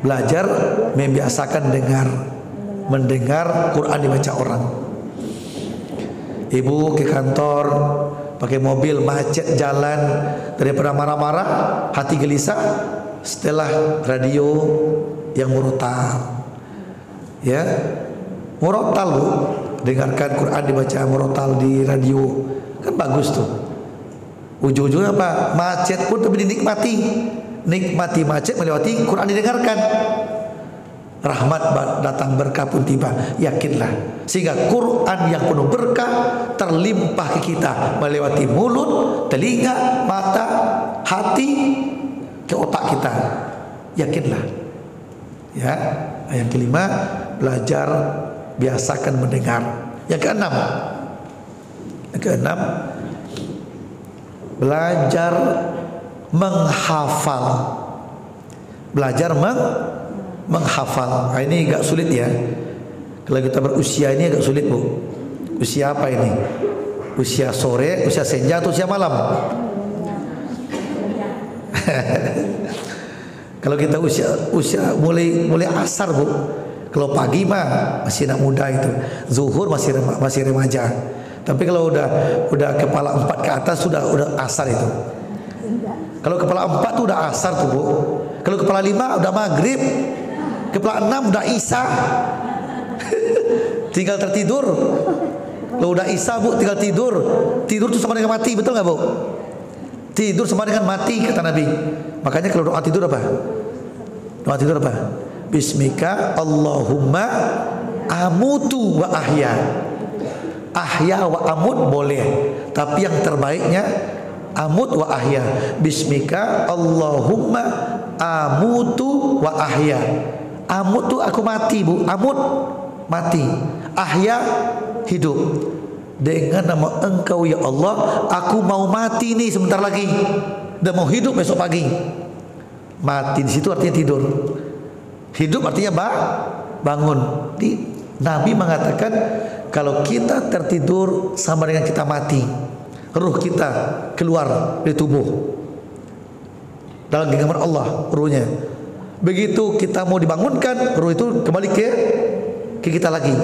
B: Belajar membiasakan mendengar Quran dibaca orang. Ibu ke kantor pakai mobil macet jalan, daripada marah-marah, hati gelisah, setelah radio yang murotal. Ya, murotal Bu, dengarkan Quran dibaca murotal di radio, kan bagus tuh. Ujung-ujungnya apa? Macet pun tapi dinikmati. Nikmati macet melewati Quran didengarkan. Rahmat datang, berkah pun tiba. Yakinlah. Sehingga Quran yang penuh berkah terlimpah ke kita melewati mulut, telinga, mata, hati, ke otak kita. Yakinlah. Ya. Yang kelima, belajar, biasakan mendengar. Yang keenam, belajar menghafal. Belajar menghafal. Nah, ini agak sulit ya. Kalau kita berusia ini agak sulit Bu. Usia apa ini? Usia sore, usia senja atau usia malam? Kalau kita usia mulai asar Bu. Kalau pagi mah masih anak muda itu, zuhur masih remaja. Tapi kalau udah kepala 4 ke atas udah asar itu. Kalau kepala 4 tuh udah asar tuh Bu. Kalau kepala 5 udah maghrib. Kepala 6 udah isya. Tinggal tertidur. Kalau udah isya Bu tinggal tidur. Tidur tuh sama dengan mati, betul nggak Bu? Tidur sama dengan mati kata Nabi. Makanya kalau doa tidur apa? Doa tidur apa? Bismika Allahumma amutu wa ahya. Ahya wa amut boleh, tapi yang terbaiknya amut wa ahya. Bismika Allahumma amutu wa ahya. Amut tuh aku mati Bu, amut mati, ahya hidup. Dengan nama Engkau ya Allah, aku mau mati nih sebentar lagi dan mau hidup besok pagi. Mati di situ artinya tidur. Hidup artinya bangun. Nabi mengatakan kalau kita tertidur sama dengan kita mati. Ruh kita keluar dari tubuh. Dalam genggaman Allah ruhnya. Begitu kita mau dibangunkan, ruh itu kembali ke kita lagi.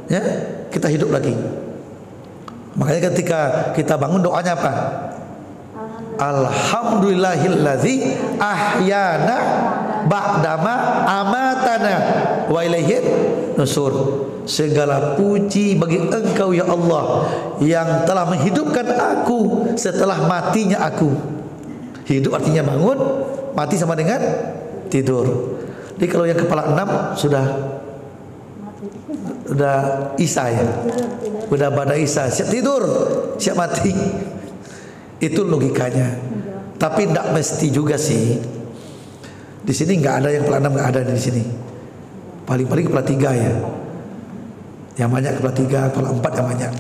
B: Ya, kita hidup lagi. Makanya ketika kita bangun doanya apa? Alhamdulillahillazi ahyana ba'dama amatana wa ilaihi nusur. Segala puji bagi Engkau ya Allah yang telah menghidupkan aku setelah matinya aku. Hidup artinya bangun, mati sama dengan tidur. Jadi kalau yang kepala 6 sudah isya ya, udah pada isya, siap tidur, siap mati. Itu logikanya. Tapi tidak mesti juga sih. Di sini nggak ada yang kepala 6, nggak ada di sini. Paling-paling kepala 3 ya. Yang banyak kepala 3, kepala 4 yang banyak.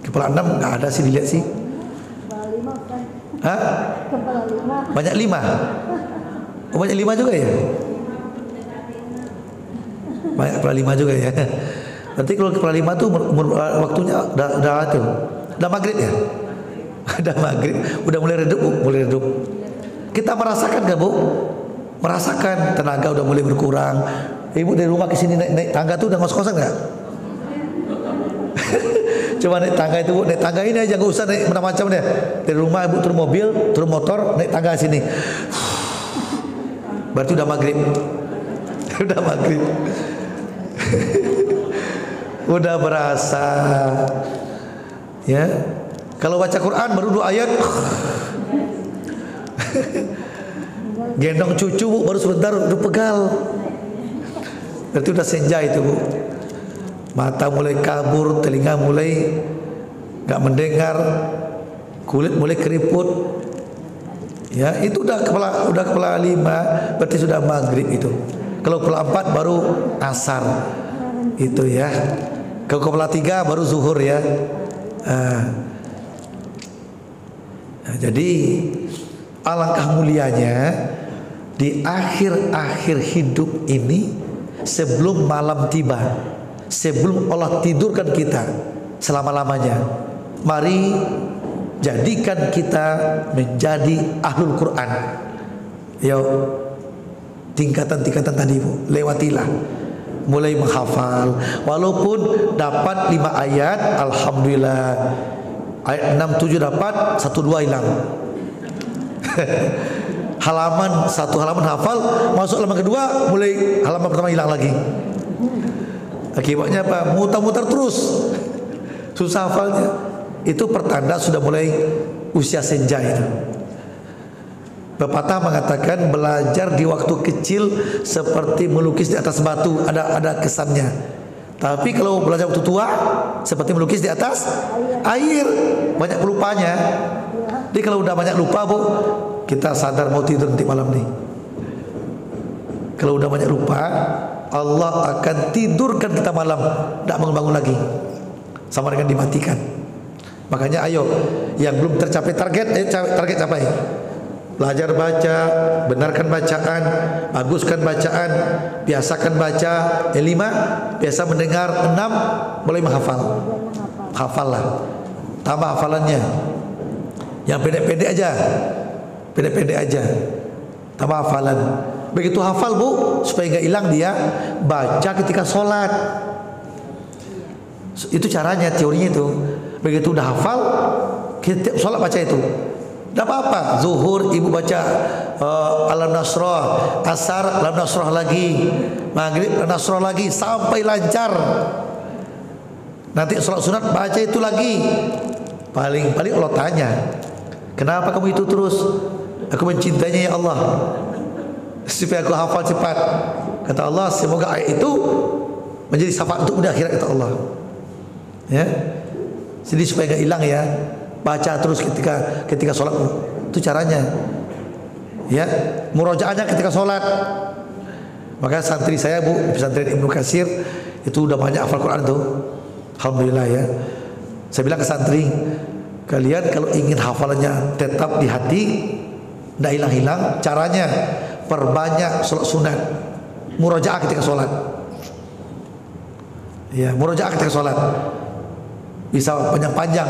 B: Kepala 6 nggak ada sih, dilihat sih.
C: Kepala 5 kan?
B: Hah?
C: Kepala 5.
B: Banyak 5. Oh, banyak 5 juga ya? Banyak kepala 5 juga ya. Berarti kalau kepala 5 tuh waktunya udah maghrib ya? Udah maghrib, udah mulai redup. Kita merasakan gak Bu? Merasakan tenaga udah mulai berkurang. Ibu dari rumah ke sini naik tangga tuh udah ngos-ngosan gak? Coba naik tangga itu Bu, naik tangga ini aja, gak usah naik macam-macam deh. Dari rumah Ibu turun mobil, turun motor, naik tangga sini. Berarti udah maghrib. Udah maghrib. Udah berasa. Ya. Kalau baca Quran baru 2 ayat. Gendong cucu Bu, baru sebentar udah pegal. Berarti udah senja itu Bu. Mata mulai kabur, telinga mulai gak mendengar, kulit mulai keriput. Ya, itu udah kepala 5, berarti sudah maghrib itu. Kalau kepala 4 baru asar. Itu ya. Kalau kepala 3 baru zuhur ya. Nah, jadi alangkah mulianya di akhir-akhir hidup ini, sebelum malam tiba, sebelum Allah tidurkan kita selama-lamanya, mari jadikan kita menjadi ahlul Quran. Yo, tingkatan-tingkatan tadi Bu, lewatilah. Mulai menghafal, walaupun dapat 5 ayat, alhamdulillah. Ayat 6, 7 dapat, 1, 2 hilang. Satu halaman hafal, masuk halaman kedua, mulai halaman pertama hilang lagi. Akibatnya apa? Mutar-mutar terus, susah hafalnya. Itu pertanda sudah mulai usia senja itu. Pepatah mengatakan belajar di waktu kecil seperti melukis di atas batu, ada kesannya. Tapi kalau belajar waktu tua seperti melukis di atas air, banyak pelupanya. Jadi kalau udah banyak lupa Bu, kita sadar mau tidur nanti malam nih. Kalau udah banyak lupa, Allah akan tidurkan kita malam, tidak bangun-bangun lagi, sama dengan dimatikan. Makanya ayo, yang belum tercapai target, target capai. Belajar baca, benarkan bacaan, baguskan bacaan, biasakan baca. Yang 5, biasa mendengar. 6, mulai menghafal. Hafallah, tambah hafalannya. Yang pendek-pendek aja, tambah hafalan. Begitu hafal bu, supaya nggak hilang dia baca ketika sholat. Itu caranya, teorinya itu. Begitu udah hafal, kita sholat baca itu. Tidak apa-apa. Zuhur ibu baca Alam Nasrah, asar Alam Nasrah lagi, maghrib Alam Nasrah lagi sampai lancar. Nanti sholat sunat baca itu lagi. Paling Allah tanya, kenapa kamu itu terus? Aku mencintainya ya Allah, supaya aku hafal cepat. Kata Allah, semoga ayat itu menjadi syafaat untuk di akhirat, kata Allah. Ya, jadi supaya nggak hilang ya, baca terus ketika sholat. Itu caranya. Ya, murojaahnya ketika sholat. Maka santri saya bu, pesantren Ibnu Katsir itu udah banyak hafal Quran tuh. Alhamdulillah ya. Saya bilang ke santri, kalian kalau ingin hafalannya tetap di hati, tidak hilang-hilang, caranya perbanyak sholat sunat, murojaah ketika sholat. Ya, murojaah ketika sholat. Bisa panjang-panjang.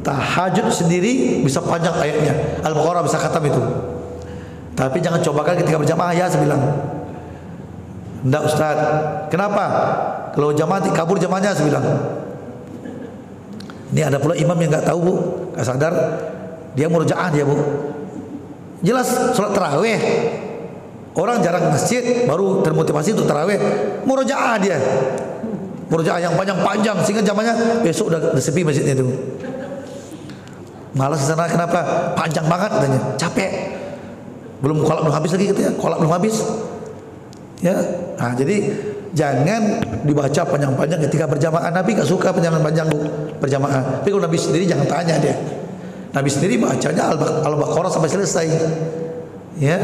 B: Tahajud sendiri bisa panjang ayatnya. Al-Baqarah bisa khatam itu. Tapi jangan cobakan ketika berjamaah ya, saya bilang. Enggak Ustaz. Kenapa? Kalau jamaah kabur jamaahnya, saya bilang. Ini ada pula imam yang nggak tahu bu, nggak sadar, dia murojaah dia bu. Jelas sholat taraweh, orang jarang masjid, baru termotivasi untuk taraweh, murojaah dia, murojaah yang panjang-panjang sehingga zamannya besok udah sepi masjidnya itu. Malas di sana, kenapa? Panjang banget katanya, capek, belum kolak belum habis lagi katanya, kolak belum habis. Ya, nah jadi jangan dibaca panjang-panjang ketika berjamaah. Nabi gak suka panjang-panjang berjamaah. Tapi kalau Nabi sendiri jangan tanya dia. Nabi sendiri bacanya Al-Baqarah sampai selesai. Ya.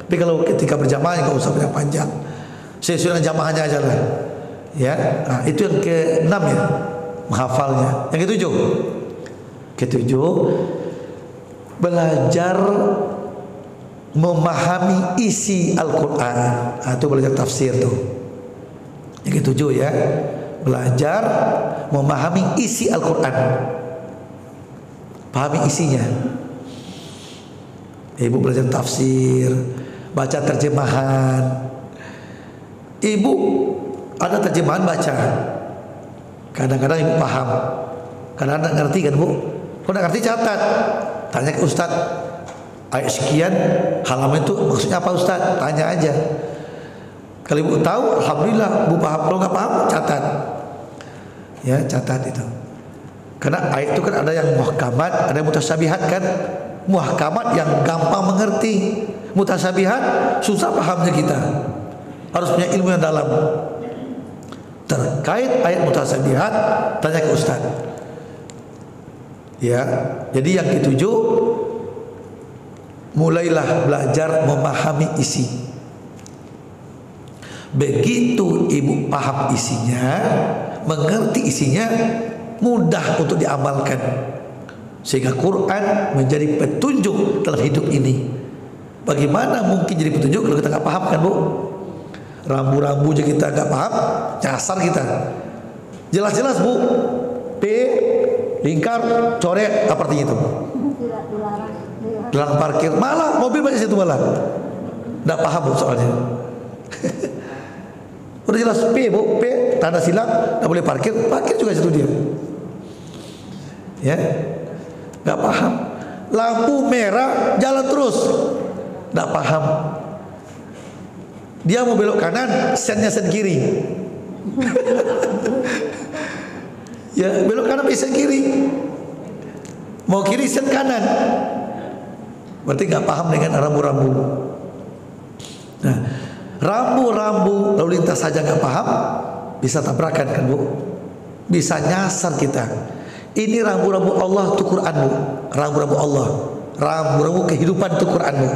B: Tapi kalau ketika berjamaah gak usah panjang-panjang. Sesuai dengan jamaahnya aja lah. Ya. Nah, itu yang ke-6 ya. Menghafalnya. Yang ke-7. Ke-7 belajar memahami isi Al-Quran. Nah, itu belajar tafsir tuh. Yang ke-7 ya, belajar memahami isi Al-Quran, pahami isinya. Ibu belajar tafsir, baca terjemahan. Ibu ada terjemahan baca, kadang-kadang ibu paham, kadang-kadang ngerti kan bu. Kalau nggak ngerti catat, tanya ke Ustaz, ayat sekian halaman itu maksudnya apa Ustaz? Tanya aja. Kalau ibu tahu, alhamdulillah, ibu paham. Kalau nggak paham, catat. Ya, catat itu. Karena ayat itu kan ada yang muhkamat, ada yang mutasyabihat kan. Muhkamat yang gampang mengerti, mutasyabihat susah pahamnya kita. Harus punya ilmu yang dalam. Terkait ayat mutasyabihat, tanya ke Ustaz. Ya, jadi yang ke-7, mulailah belajar memahami isi. Begitu ibu paham isinya, mengerti isinya, mudah untuk diamalkan. Sehingga Quran menjadi petunjuk dalam hidup ini. Bagaimana mungkin jadi petunjuk kalau kita nggak paham kan bu? Rambu-rambu aja kita nggak paham, nyasar kita. Jelas-jelas bu, P, lingkar, coret, apa artinya itu? Dilarang parkir, malah mobil banyak situ malah. Nggak paham bu soalnya. Udah jelas P bu, P tanda silang, nggak boleh parkir, parkir juga situ dia. Ya, nggak paham. Lampu merah jalan terus, nggak paham. Dia mau belok kanan, sennya sen kiri. Ya belok kanan bisa kiri, mau kiri sen kanan. Berarti nggak paham dengan rambu-rambu. Nah, rambu-rambu lalu lintas saja nggak paham, bisa tabrakan kan bu, bisa nyasar kita. Ini rambu-rambu Allah itu Quran bu, rambu-rambu Allah, rambu-rambu kehidupan itu Quran bu.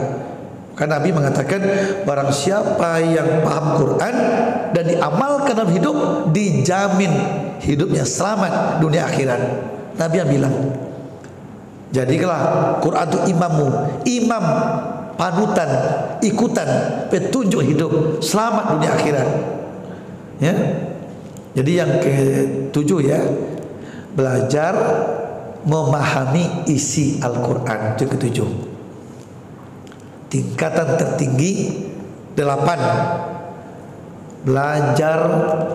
B: Karena Nabi mengatakan barang siapa yang paham Quran dan diamalkan dalam hidup, dijamin hidupnya selamat dunia akhirat. Nabi yang bilang. Jadilah Quran itu imammu, imam panutan, ikutan, petunjuk hidup, selamat dunia akhirat. Ya. Jadi yang ke-7 ya, belajar memahami isi Al-Quran, itu ke-7. tingkatan tertinggi 8, belajar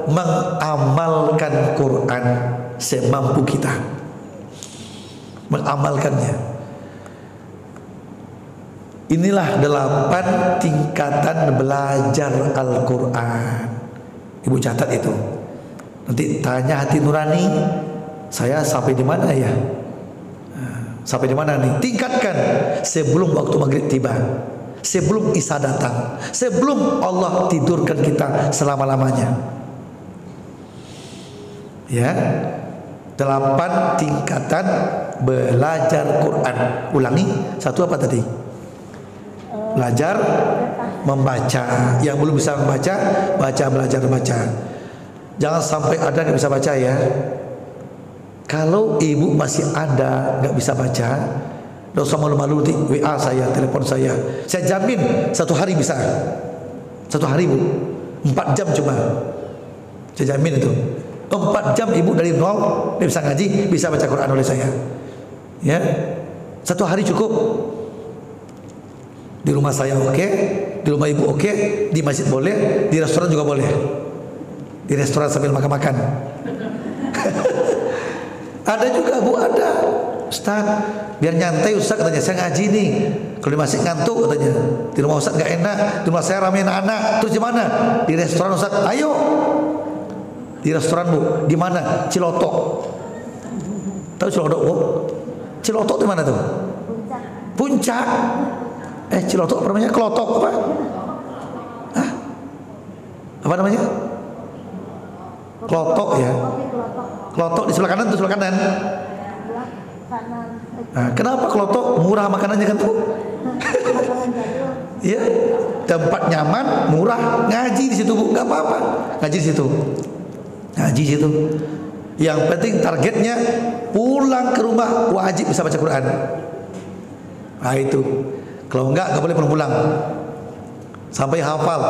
B: mengamalkan Quran semampu kita, mengamalkannya. Inilah 8 tingkatan belajar Al-Quran. Ibu catat itu. Nanti tanya hati nurani, saya sampai di mana ya? Sampai di mana nih? Tingkatkan sebelum waktu maghrib tiba, sebelum isya datang, sebelum Allah tidurkan kita selama-lamanya. Ya, 8 tingkatan belajar Quran. Ulangi, satu apa tadi? Belajar membaca. Yang belum bisa membaca, belajar baca. Jangan sampai ada nggak bisa baca ya. Kalau ibu masih ada nggak bisa baca, nggak usah malu-malu di WA saya, telepon saya. Saya jamin 1 hari bisa. 1 hari bu, 4 jam cuma. Saya jamin itu. 4 jam ibu dari nol dia bisa ngaji, bisa baca Quran oleh saya. Ya, 1 hari cukup. Di rumah saya oke, di rumah ibu oke, di masjid boleh, di restoran juga boleh. Di restoran sambil makan-makan. Ada juga bu, ada. Ustaz, biar nyantai Ustaz katanya, saya ngaji nih. Kalau di masjid ngantuk katanya, di rumah Ustaz nggak enak, di rumah saya ramai anak-anak. Terus di mana? Di restoran Ustaz. Ayo. Di restoran bu, di mana? Cilotok. Tahu Cilotok bu? Cilotok di mana tuh? Puncak. Cilotok apa namanya? Kelotok apa? Hah? Apa namanya? Kelotok ya. Kelotok di sebelah kanan tuh, sebelah kanan. Nah, kenapa kelotok? Murah makanannya kan tuh? Iya, tempat nyaman, murah, ngaji di situ bu, nggak apa-apa. Ngaji di situ, ngaji di situ. Yang penting targetnya pulang ke rumah wajib bisa baca Quran. Nah itu. Kalau enggak boleh pulang sampai hafal.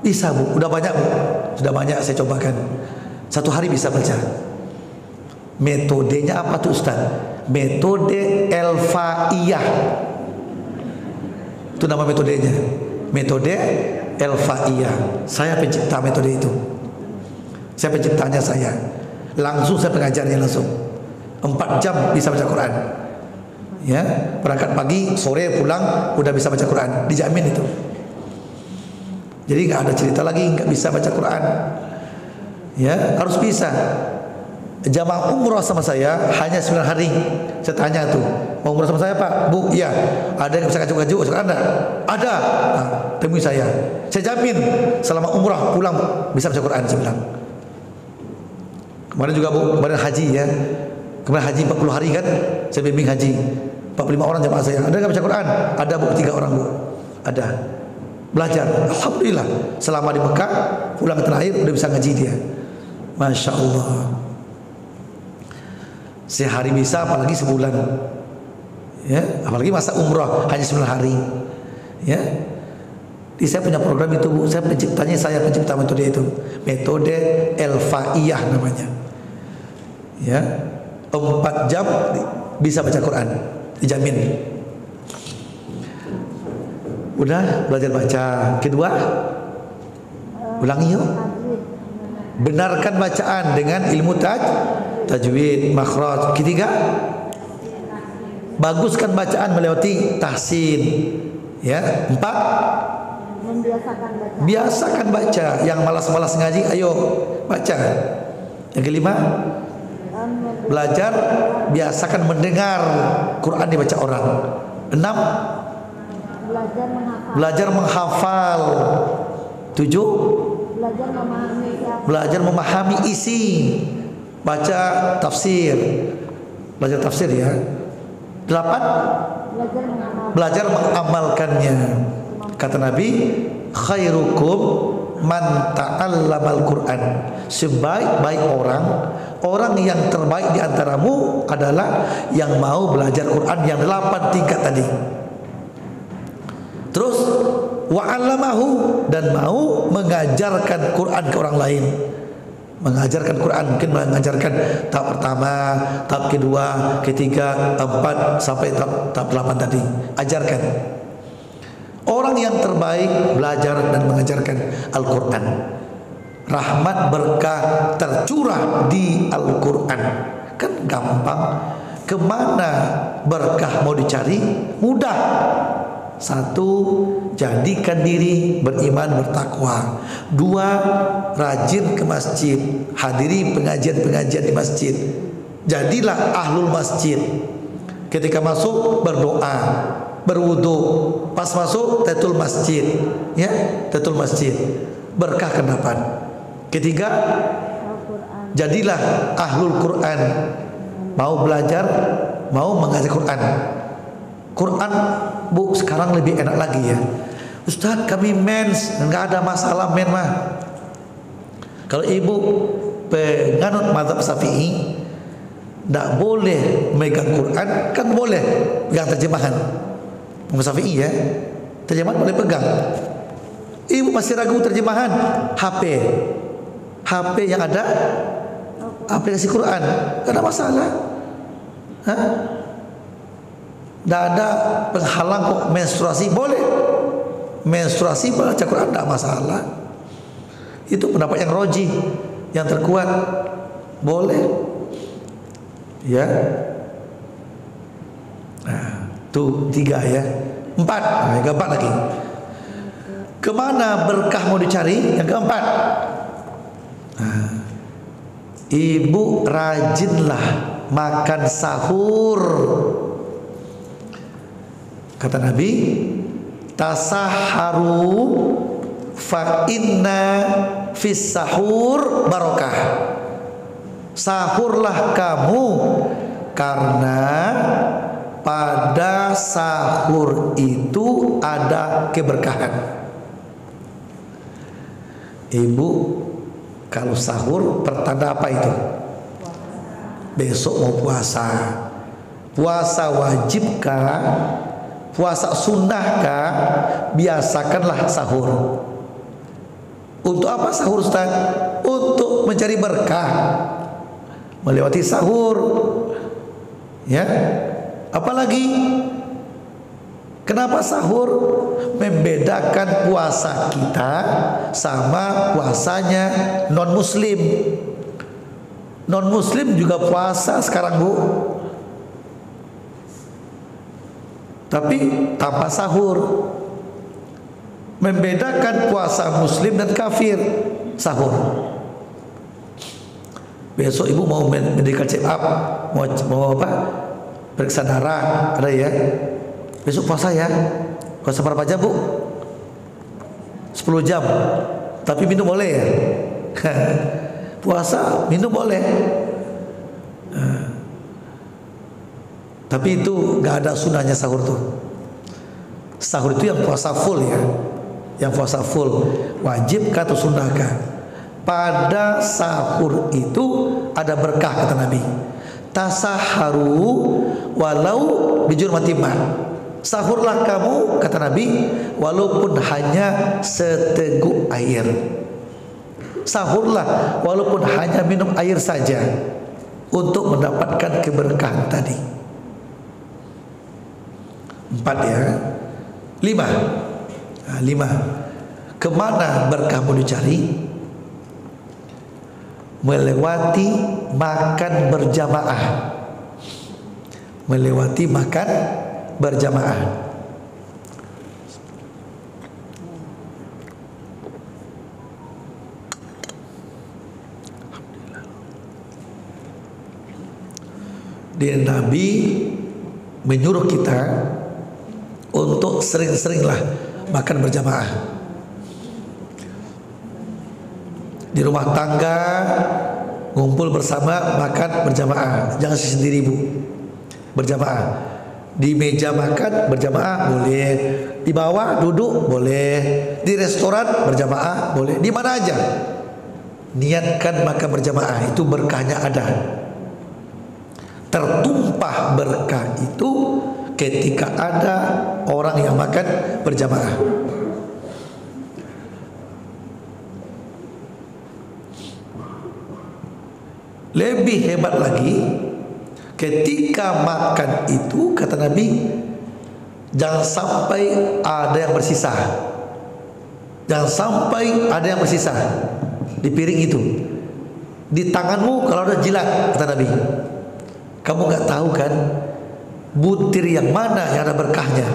B: Bisa bu, udah banyak bu, sudah banyak saya cobakan. 1 hari bisa baca. Metodenya apa tuh Ustaz? Metode Elfaiyah. Itu nama metodenya. Metode Elfaiyah. Saya pencipta metode itu. Saya penciptanya saya. Langsung saya pengajarnya langsung. 4 jam bisa baca Quran. Ya, berangkat pagi, sore pulang udah bisa baca Quran, dijamin itu. Jadi nggak ada cerita lagi nggak bisa baca Quran. Ya, harus bisa. Jamaah umroh sama saya hanya 9 hari. Saya tanya tuh, mau umroh sama saya Pak? Bu, iya. Ada yang bisa ngajuk-ngajuk? Sekarang ada. Nah, temui saya. Saya jamin selama umroh pulang bisa baca Quran. Saya bilang. Kemarin juga bu, kemarin haji ya. Kemarin haji 40 hari kan, saya bimbing haji 45 orang jamaah saya. Ada nggak baca Quran? Ada bu, 3 orang bu. Ada. Belajar. Alhamdulillah. Selama di Mekah, pulang ke tanah air udah bisa ngaji dia. Masya Allah. Sehari bisa, apalagi sebulan. Ya, apalagi masa umrah hanya 9 hari. Ya. Jadi saya punya program itu bu. Saya penciptanya, saya pencipta metode itu. Metode Elfaiyah namanya. Ya. 4 jam bisa baca Quran, dijamin. Udah belajar baca. Kedua, ulangi yuk. Benarkan bacaan dengan ilmu tajwid, makhraj. Ketiga, baguskan bacaan melewati tahsin. Ya. 4, biasakan baca. Yang malas-malas ngaji, ayo baca. Yang kelima, belajar, biasakan mendengar Quran dibaca orang. 6, belajar menghafal. 7, belajar memahami isi. Baca tafsir, belajar tafsir ya. 8, belajar mengamalkannya. Kata Nabi, khairukum man ta'allamal Quran. Sebaik-baik orang yang terbaik di antaramu adalah yang mau belajar Quran yang 8 tingkat tadi. Terus wa'allamahu, dan mau mengajarkan Quran ke orang lain. Mengajarkan Quran, mungkin mengajarkan tahap pertama, tahap kedua, ketiga, 4 sampai tahap 8 tadi. Ajarkan. orang yang terbaik belajar dan mengajarkan Al-Quran. Rahmat berkah tercurah di Al-Quran. Kan gampang. Kemana berkah mau dicari? Mudah. Satu, jadikan diri beriman bertakwa. Dua, rajin ke masjid, hadiri pengajian-pengajian di masjid. Jadilah ahlul masjid. Ketika masuk berdoa, berwudu, pas masuk tahiyatul masjid, ya, tahiyatul masjid. Berkah ke depan. Ketiga, jadilah ahlul Quran. Mau belajar, mau mengajar Quran. Quran, Bu, sekarang lebih enak lagi ya. Ustaz, kami mens, nggak ada masalah men mah. Kalau ibu penganut mazhab Syafi'i, nggak boleh megang Quran, kan boleh pegang terjemahan. Mazhab Syafi'i ya, terjemahan boleh pegang. Ibu masih ragu terjemahan, HP yang ada aplikasi Quran, nggak ada masalah. Hah? Tidak ada penghalang kok. Menstruasi boleh, menstruasi baca Quran tidak masalah. Itu pendapat yang roji, yang terkuat, boleh. Ya, nah, tuh 3 ya, 4, nah, yang keempat lagi. Kemana berkah mau dicari? Yang keempat, nah, ibu rajinlah makan sahur. Kata Nabi, tasaharu fa inna fis sahur barokah. Sahurlah kamu karena pada sahur itu ada keberkahan. Ibu kalau sahur pertanda apa itu? Besok mau puasa. Puasa wajibkah? Puasa sunnahkah? Biasakanlah sahur. Untuk apa sahur, Ustaz? Untuk mencari berkah. Melewati sahur. Ya. Apalagi kenapa sahur? Membedakan puasa kita sama puasanya non muslim. Non muslim juga puasa sekarang, Bu. Tapi tanpa sahur. Membedakan puasa muslim dan kafir, sahur. Besok ibu mau medical check up, mau apa? Periksa darah, ada ya. Besok puasa ya. Puasa berapa jam, Bu? 10 jam. Tapi minum boleh ya? Puasa minum boleh. Tapi itu gak ada sunahnya sahur tuh. Sahur itu yang puasa full ya. Yang puasa full. Wajibkah atau sunnahkah? Pada sahur itu ada berkah kata Nabi. Tasaharu walau bijur matimah. Sahurlah kamu kata Nabi walaupun hanya seteguk air. Sahurlah walaupun hanya minum air saja untuk mendapatkan keberkahan tadi. 4 ya. 5. Nah, 5. Kemana berkah mau dicari? Melewati makan berjamaah. Melewati makan berjamaah. Dia Nabi menyuruh kita untuk sering-seringlah makan berjamaah. Di rumah tangga ngumpul bersama makan berjamaah, jangan sendiri Bu. Berjamaah. Di meja makan berjamaah boleh, di bawah duduk boleh, di restoran berjamaah boleh, di mana aja. Niatkan makan berjamaah, itu berkahnya ada. Tertumpah berkah itu ketika ada orang yang makan berjamaah. Lebih hebat lagi, ketika makan itu kata Nabi, Jangan sampai ada yang bersisa. Jangan sampai ada yang bersisa di piring itu. Di tanganmu kalau ada jilat, kata Nabi. Kamu nggak tahu kan butir yang mana yang ada berkahnya.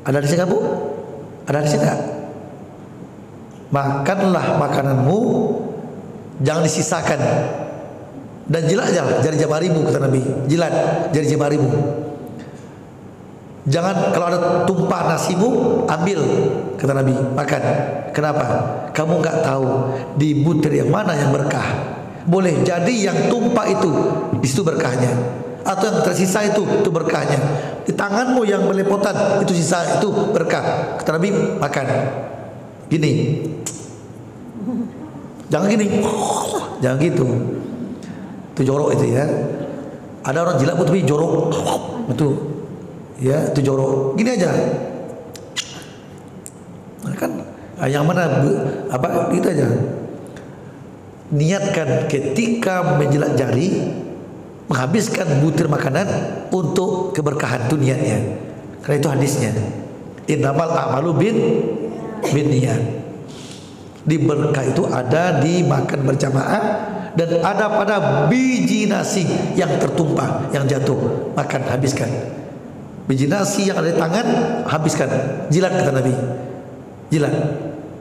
B: Ada di sini nggak, Bu? Ada di sini nggak? Makanlah makananmu, jangan disisakan. Dan jilat aja jari jemarimu, kata Nabi. Jilat jari jemarimu. Jangan kalau ada tumpah nasimu, ambil, kata Nabi, makan. Kenapa? Kamu nggak tahu di butir yang mana yang berkah. Boleh jadi yang tumpah itu di situ berkahnya, atau yang tersisa itu berkahnya. Di tanganmu yang belepotan itu sisa, itu berkah. Kata Nabi, makan. Gini, jangan gini, jangan gitu. Itu jorok itu ya. Ada orang jilat tapi jorok, betul. Ya, itu jorok. Gini aja. Kan yang mana apa gitu aja. Niatkan ketika menjilat jari, menghabiskan butir makanan untuk keberkahan, itu niatnya. Karena itu hadisnya. Innamal a'malu bin niat. Di berkah itu ada di makan berjamaah dan ada pada biji nasi yang tertumpah, yang jatuh, makan, habiskan. Biji nasi yang ada di tangan, habiskan. Jilat, kata Nabi. Jilat.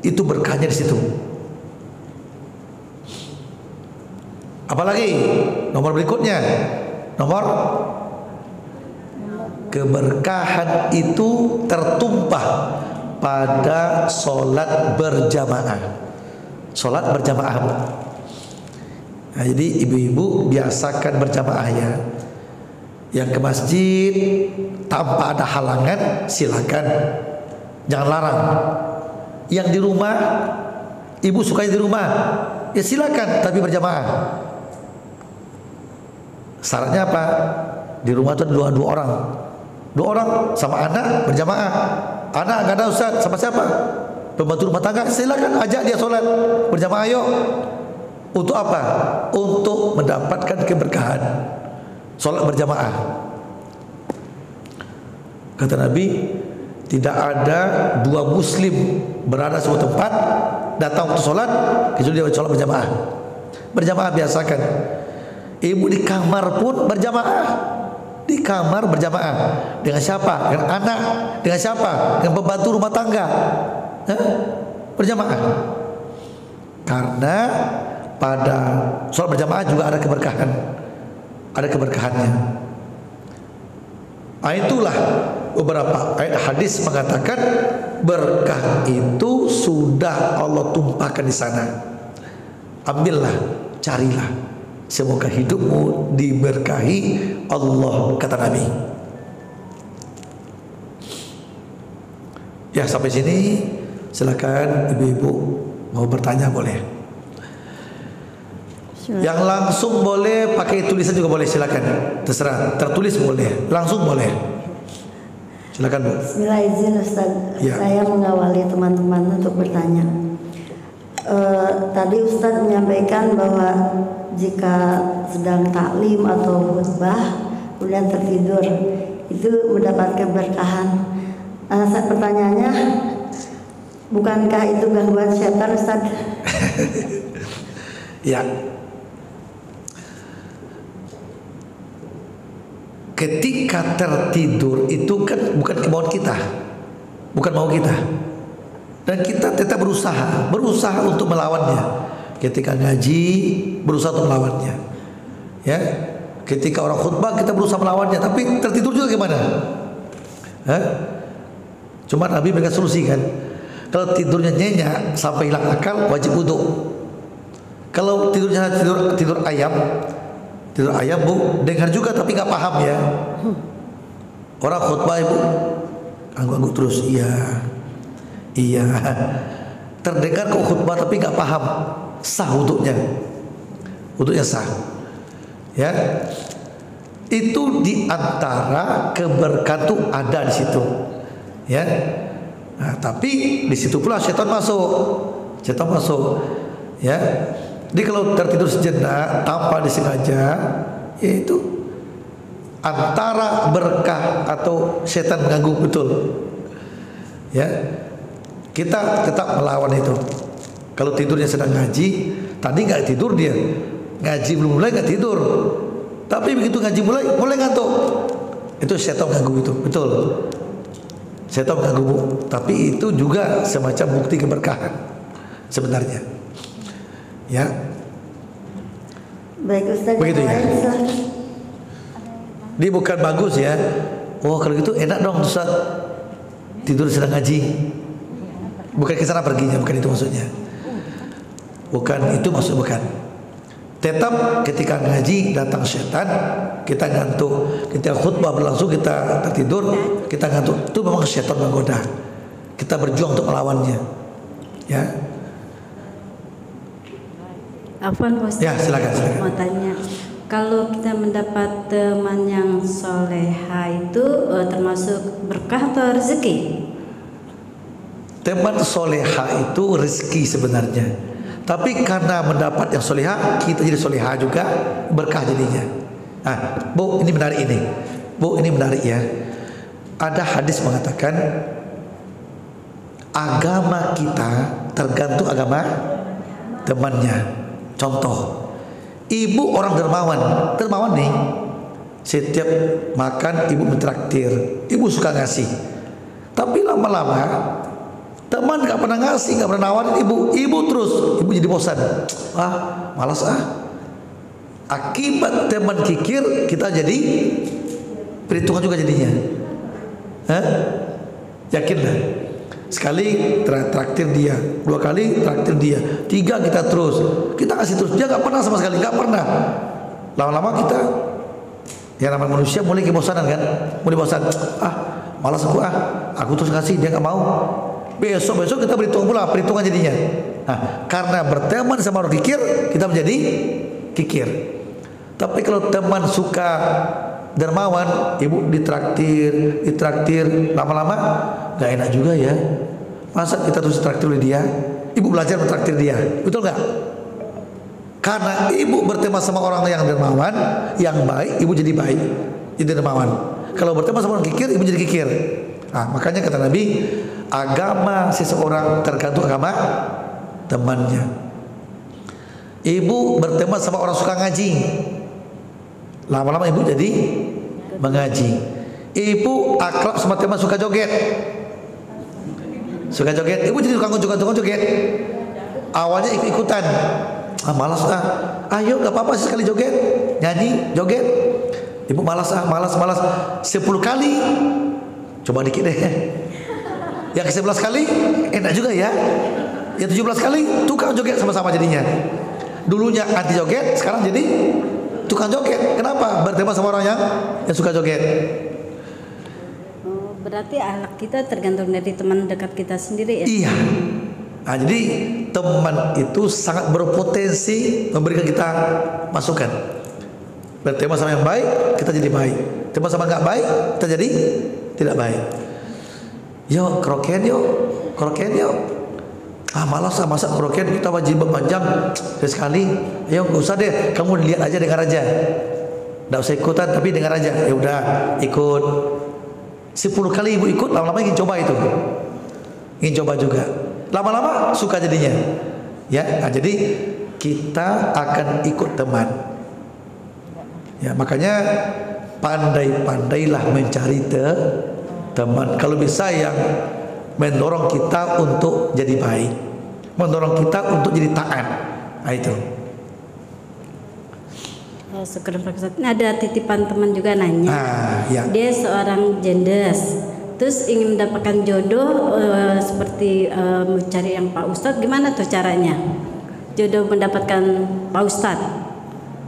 B: Itu berkahnya di situ. Apalagi nomor berikutnya, nomor keberkahan itu tertumpah pada sholat berjamaah. Sholat berjamaah. Nah, jadi ibu-ibu biasakan berjamaah ya. Yang ke masjid tanpa ada halangan silakan, jangan larang. Yang di rumah, ibu sukanya di rumah, ya silakan, tapi berjamaah. Syaratnya apa? Di rumah itu dua orang, sama anak berjamaah. Anak nggak ada ustaz, sama siapa? Pembantu rumah tangga, silakan ajak dia sholat berjamaah. Yuk. Untuk apa? Untuk mendapatkan keberkahan. Sholat berjamaah. Kata Nabi, tidak ada dua muslim berada di suatu tempat datang untuk sholat kecuali dia sholat berjamaah. Berjamaah biasakan. Ibu di kamar pun berjamaah. Di kamar berjamaah. Dengan siapa? Dengan anak. Dengan siapa? Dengan pembantu rumah tangga. Berjamaah. Karena pada sholat berjamaah juga ada keberkahan. Ada keberkahannya. Itulah beberapa ayat hadis mengatakan berkah itu sudah Allah tumpahkan di sana. Ambillah, carilah. Semoga hidupmu diberkahi Allah, kata Nabi. Ya, sampai sini silakan ibu-ibu mau bertanya boleh. Yang langsung boleh, pakai tulisan juga boleh, silakan. Terserah, tertulis boleh, langsung boleh. Silakan, Bu.
A: Bismillah, izin Ustaz,
B: Ya.
A: saya mengawali teman-teman untuk bertanya. Tadi Ustaz menyampaikan bahwa jika sedang taklim atau khutbah kemudian tertidur itu mendapatkan keberkahan. Pertanyaannya, bukankah itu gangguan setan, Ustaz?
B: Ya. Ketika tertidur itu kan bukan kemauan kita, bukan mau kita, dan kita tetap berusaha untuk melawannya. Ketika ngaji berusaha untuk melawannya, ya. Ketika orang khutbah kita berusaha melawannya, tapi tertidur juga gimana? Cuma Nabi berikan solusi kan. Kalau tidurnya nyenyak sampai hilang akal, wajib wudu. Kalau tidurnya tidur ayam, Bu, dengar juga tapi nggak paham ya. Orang khutbah ibu ganggu terus, iya. Terdengar kok khutbah tapi nggak paham, sah wudunya sah. Ya, itu diantara keberkahan tuh ada di situ. Ya, nah, tapi di situ pula setan masuk. Ya. Jadi kalau tertidur sejenak tanpa disengaja, ya itu antara berkah atau setan mengganggu, betul. Ya, kita tetap melawan itu. Kalau tidurnya sedang ngaji, tadi nggak tidur dia, ngaji belum mulai nggak tidur, tapi begitu ngaji mulai ngantuk, itu setan mengganggu itu, betul. Setan mengganggu, tapi itu juga semacam bukti keberkahan sebenarnya. Ya.
A: Baik Ustaz.
B: Begitu ya. Dia bukan bagus ya. Oh kalau gitu enak dong Ustaz, tidur sedang ngaji. Bukan ke sana perginya, bukan itu maksudnya. Bukan itu maksud, bukan. Tetap ketika ngaji datang setan, kita ngantuk. Ketika khutbah berlangsung kita tertidur, kita ngantuk. Itu memang setan menggoda. Kita berjuang untuk melawannya. Ya.
D: Afwan Ustaz.
B: Ya silakan.
D: Mau tanya, kalau kita mendapat teman yang soleha itu termasuk berkah atau rezeki?
B: Teman soleha itu rezeki sebenarnya. Tapi karena mendapat yang soleha, kita jadi soleha juga, berkah jadinya. Nah, Bu, ini menarik ini. Bu, ini menarik ya. Ada hadis mengatakan agama kita tergantung agama temannya. Contoh, ibu orang dermawan nih. Setiap makan ibu mentraktir, ibu suka ngasih. Tapi lama-lama teman gak pernah ngasih, gak pernah nawarin ibu terus, ibu jadi bosan. Malas Akibat teman kikir, kita jadi perhitungan juga jadinya. Yakinlah. Sekali traktir dia, 2 kali traktir dia, 3 kita terus, kita kasih terus, dia gak pernah sama sekali, gak pernah. Lama-lama kita, yang namanya manusia mulai kebosanan kan, mulai bosan. Malas aku terus kasih, dia gak mau. Besok kita perhitungan jadinya. Karena berteman sama orang kikir, kita menjadi kikir. Tapi kalau teman suka dermawan, ibu ditraktir, lama-lama gak enak juga ya. Masa kita terus traktir oleh dia? Ibu belajar mentraktir dia, betul gak? Karena ibu berteman sama orang yang dermawan, yang baik, ibu jadi baik, jadi dermawan. Kalau berteman sama orang kikir, ibu jadi kikir. Makanya kata Nabi, agama seseorang tergantung agama temannya. Ibu berteman sama orang suka ngaji, lama-lama ibu jadi mengaji. Ibu akrab sama teman suka joget, ibu jadi tukang joget. Awalnya ikut-ikutan, malas ayo gak apa-apa sekali joget, nyanyi, joget. Ibu malas 10 kali, coba dikit deh. Yang ke-11 kali enak juga ya. Yang 17 kali tukang joget sama-sama jadinya. Dulunya anti joget, sekarang jadi tukang joget. Kenapa? Berteman sama orang yang suka joget.
D: Berarti akhlak kita tergantung dari teman dekat kita sendiri ya?
B: Iya. Jadi teman itu sangat berpotensi memberikan kita masukan. Berteman sama yang baik, kita jadi baik. Teman sama nggak baik, kita jadi tidak baik. Yuk kroken yuk. Malas masak kroken, kita wajib panjang sekali. Ayo nggak usah deh, kamu lihat aja, dengar aja. Nggak usah ikutan, tapi dengar aja. Ya udah ikut. 10 kali ibu ikut, lama-lama ingin coba itu. Ingin coba juga. Lama-lama suka jadinya. Ya, jadi kita akan ikut teman. Ya, makanya pandai-pandailah mencari teman. Kalau bisa yang mendorong kita untuk jadi baik, mendorong kita untuk jadi taat. Itu.
D: Syukur Pak Ustadz. Ini ada titipan teman juga nanya.
B: Ya.
D: Dia seorang jendes, terus ingin mendapatkan jodoh seperti mencari yang Pak Ustadz. Gimana tuh caranya? Jodoh mendapatkan Pak Ustadz.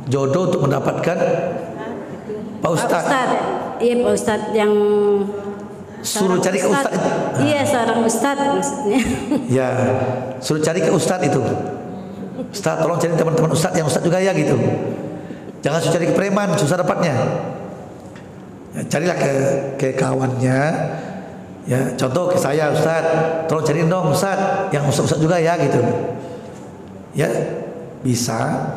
B: Jodoh untuk mendapatkan Pak Ustadz.
D: Iya Pak Ustadz yang
B: suruh cari ke Ustadz.
D: Iya seorang Ustadz maksudnya. Ya,
B: suruh cari ke Ustadz itu. Ustadz tolong cari teman-teman Ustadz yang Ustadz juga ya gitu. Jangan suruh cari ke preman, susah dapatnya. Ya, carilah ke kawannya. Ya, contoh ke saya Ustadz, tolong cariin dong Ustadz yang Ustadz juga ya gitu. Ya, bisa.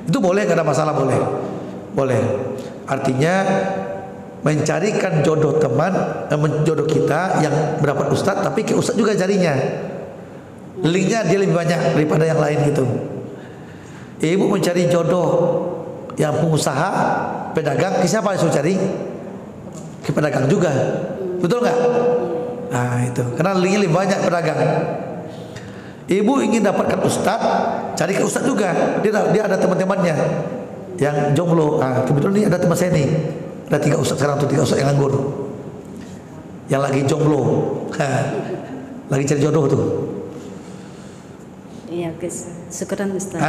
B: Itu boleh, gak ada masalah, boleh. Artinya mencarikan jodoh teman, jodoh kita yang mendapat ustadz, tapi ke ustadz juga carinya. Linknya dia lebih banyak daripada yang lain gitu. Ibu mencari jodoh yang pengusaha, pedagang, ke siapa disuruh cari? Ke pedagang juga, betul nggak? Nah itu, karena linknya lebih banyak pedagang. Ibu ingin dapatkan ustadz, cari ke ustadz juga. Dia ada teman-temannya yang jomblo. Kebetulan ini ada teman saya nih, ada 3 ustadz sekarang tuh, 3 ustadz yang nganggur, yang lagi jomblo, lagi cari jodoh tuh.
D: Iya, syukuran Ustaz.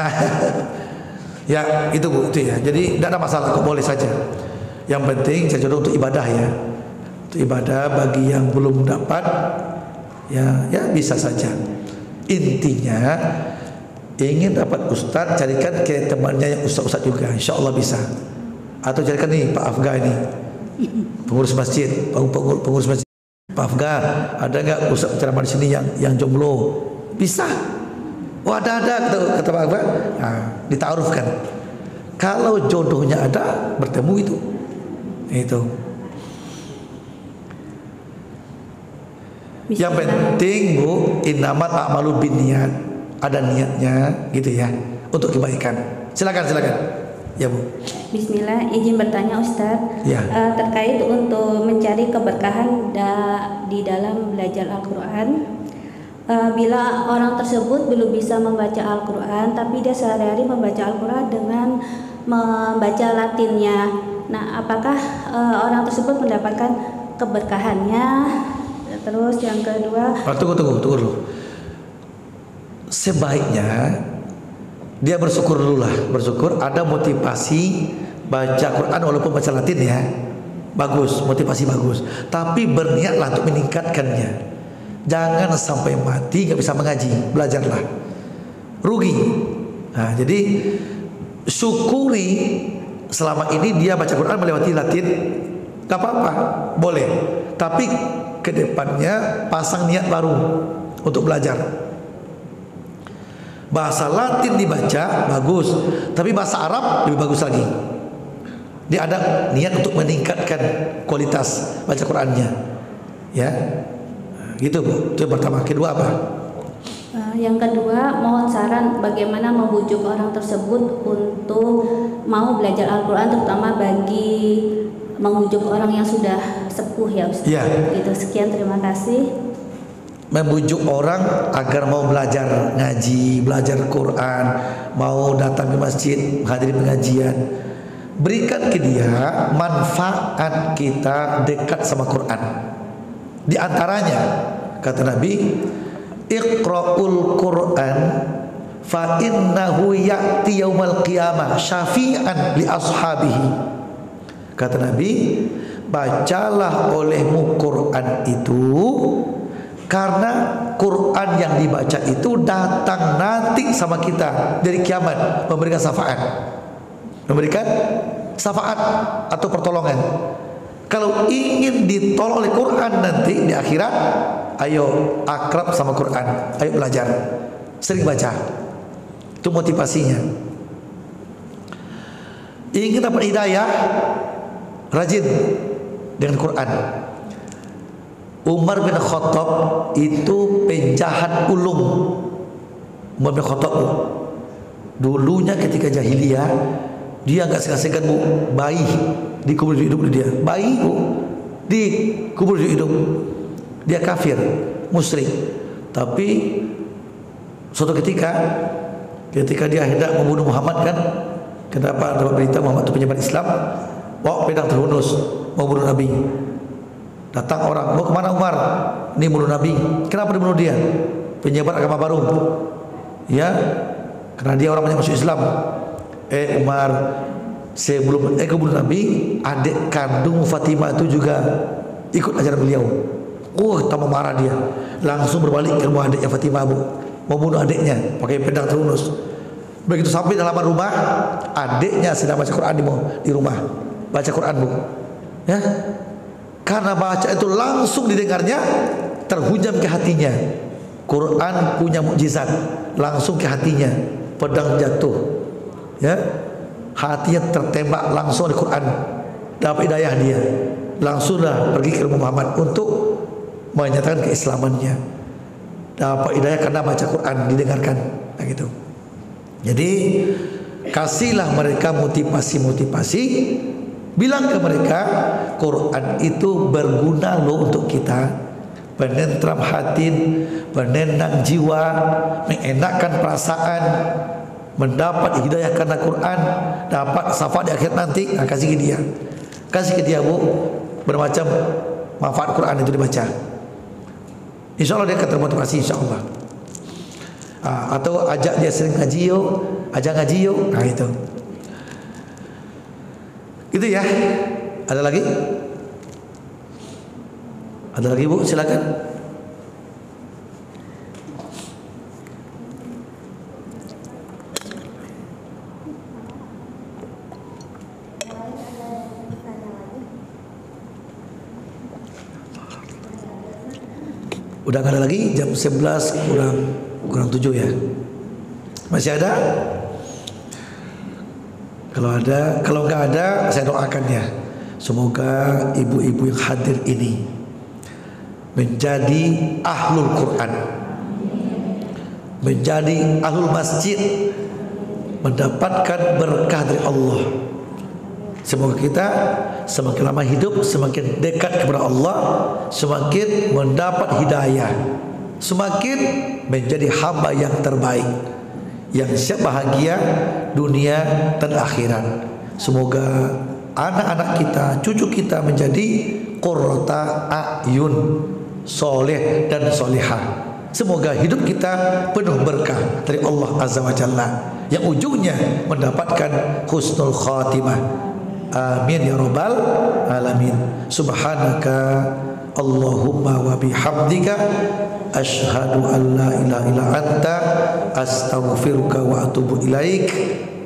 B: Ya itu Bu, itu ya. Jadi tidak ada masalah, kok boleh saja. Yang penting cari jodoh untuk ibadah ya. Untuk ibadah bagi yang belum dapat, ya bisa saja. Intinya ingin dapat ustadz, carikan ke temannya yang ustadz juga, insya Allah bisa. Atau carikan nih Pak Afga ini, pengurus masjid, pengurus masjid. Pak Afga, ada nggak ustadz ceramah di sini yang jomblo? Bisa. Oh ada kata Pak Afga. Nah, ditaarufkan. Kalau jodohnya ada, bertemu itu. Yang penting Bu, innamal a'malu binniyat, ada niatnya gitu ya, untuk kebaikan. Silakan ya Bu.
C: Bismillah, izin bertanya Ustadz
B: Ya.
C: Terkait untuk mencari keberkahan di dalam belajar Al-Quran. Bila orang tersebut belum bisa membaca Al-Quran, tapi dia sehari-hari membaca Al-Quran dengan membaca Latinnya. Nah, apakah orang tersebut mendapatkan keberkahannya? Terus yang kedua,
B: Tunggu dulu. Sebaiknya dia bersyukur dulu lah, bersyukur ada motivasi baca Quran walaupun baca Latin ya, bagus, motivasi bagus. Tapi berniatlah untuk meningkatkannya. Jangan sampai mati nggak bisa mengaji, belajarlah, rugi. Nah, jadi syukuri selama ini dia baca Quran melewati Latin, nggak apa-apa, boleh. Tapi kedepannya pasang niat baru untuk belajar. Bahasa Latin dibaca bagus, tapi bahasa Arab lebih bagus lagi. Dia ada niat untuk meningkatkan kualitas baca Qurannya, ya. Gitu Bu, itu yang pertama. Kedua apa?
C: Yang kedua, mohon saran bagaimana membujuk orang tersebut untuk mau belajar Al-Quran, terutama bagi membujuk orang yang sudah sepuh ya Ustaz.
B: Ya.
C: Gitu, sekian, terima kasih.
B: Membujuk orang agar mau belajar ngaji, belajar Quran, mau datang ke masjid, menghadiri pengajian. Berikan ke dia manfaat kita dekat sama Quran. Di antaranya kata Nabi, Iqra'ul Quran fa innahu ya'ti yaumal qiyamah syafi'an li ashabihi. Kata Nabi, bacalah olehmu Quran itu, karena Quran yang dibaca itu datang nanti sama kita dari kiamat, memberikan syafaat, atau pertolongan. Kalau ingin ditolong oleh Quran nanti di akhirat, ayo akrab sama Quran, ayo belajar, sering baca. Itu motivasinya. Ingin dapat hidayah, rajin dengan Quran. Umar bin Khattab itu penjahat ulung. Umar bin Khattab dulunya ketika jahiliyah, dia nggak segan-segan Bu, bayi dikubur hidup dia, bayi Bu dikubur hidup. Dia kafir, musyrik. Tapi suatu ketika dia hendak membunuh Muhammad kan, kenapa dapat berita Muhammad itu penyebar Islam, bawa pedang terhunus mau bunuh Nabi. Datang orang, mau kemana Umar? Ini bunuh Nabi. Kenapa dibunuh dia? Penyebar agama baru. Ya, karena dia orang banyak masuk Islam. Umar, sebelum bunuh Nabi, adik kandung Fatimah itu juga ikut ajaran beliau. Tambah marah dia. Langsung berbalik ke rumah adiknya Fatimah Bu, mau bunuh adiknya pakai pedang terhunus. Begitu sampai di halaman rumah, adiknya sedang baca Quran di rumah, baca Quran Bu. Ya, karena baca itu langsung didengarnya, terhujam ke hatinya. Quran punya mukjizat, langsung ke hatinya, pedang jatuh. Ya, hatinya tertembak langsung oleh Quran. dapat hidayah dia, langsunglah pergi ke rumah Muhammad untuk menyatakan keislamannya. Dapat hidayah karena baca Quran, didengarkan, nah gitu. Jadi kasihlah mereka motivasi-motivasi, bilang ke mereka Quran itu berguna loh untuk kita, penentram hati, penenang jiwa, mengenakkan perasaan, mendapat hidayah karena Quran, dapat syafaat di akhir nanti. Nah, kasih ke dia bu, bermacam manfaat Quran itu dibaca. Insya Allah dia akan termotivasi, insya Allah. Atau ajak dia sering ngaji yuk, ajak ngaji yuk, nah itu. Itu ya. Ada lagi? Ada lagi bu, silakan. Udah gak ada lagi, jam 11 kurang 7 ya. Masih ada? Kalau nggak ada, saya doakan ya. Semoga ibu-ibu yang hadir ini menjadi ahlul Quran, menjadi ahlul masjid, mendapatkan berkah dari Allah. Semoga kita semakin lama hidup, semakin dekat kepada Allah, semakin mendapat hidayah, semakin menjadi hamba yang terbaik, yang siap bahagia dunia dan akhirat. Semoga anak-anak kita, cucu kita menjadi qurrata a'yun, soleh dan solihah. Semoga hidup kita penuh berkah dari Allah Azza wa Jalla, yang ujungnya mendapatkan husnul khatimah. Amin ya rabbal alamin. Subhanaka Allahumma wa bihamdika asyhadu an la ilaha illa anta astaghfiruka wa atubu ilaik.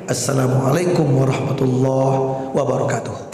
B: Assalamualaikum warahmatullahi wabarakatuh.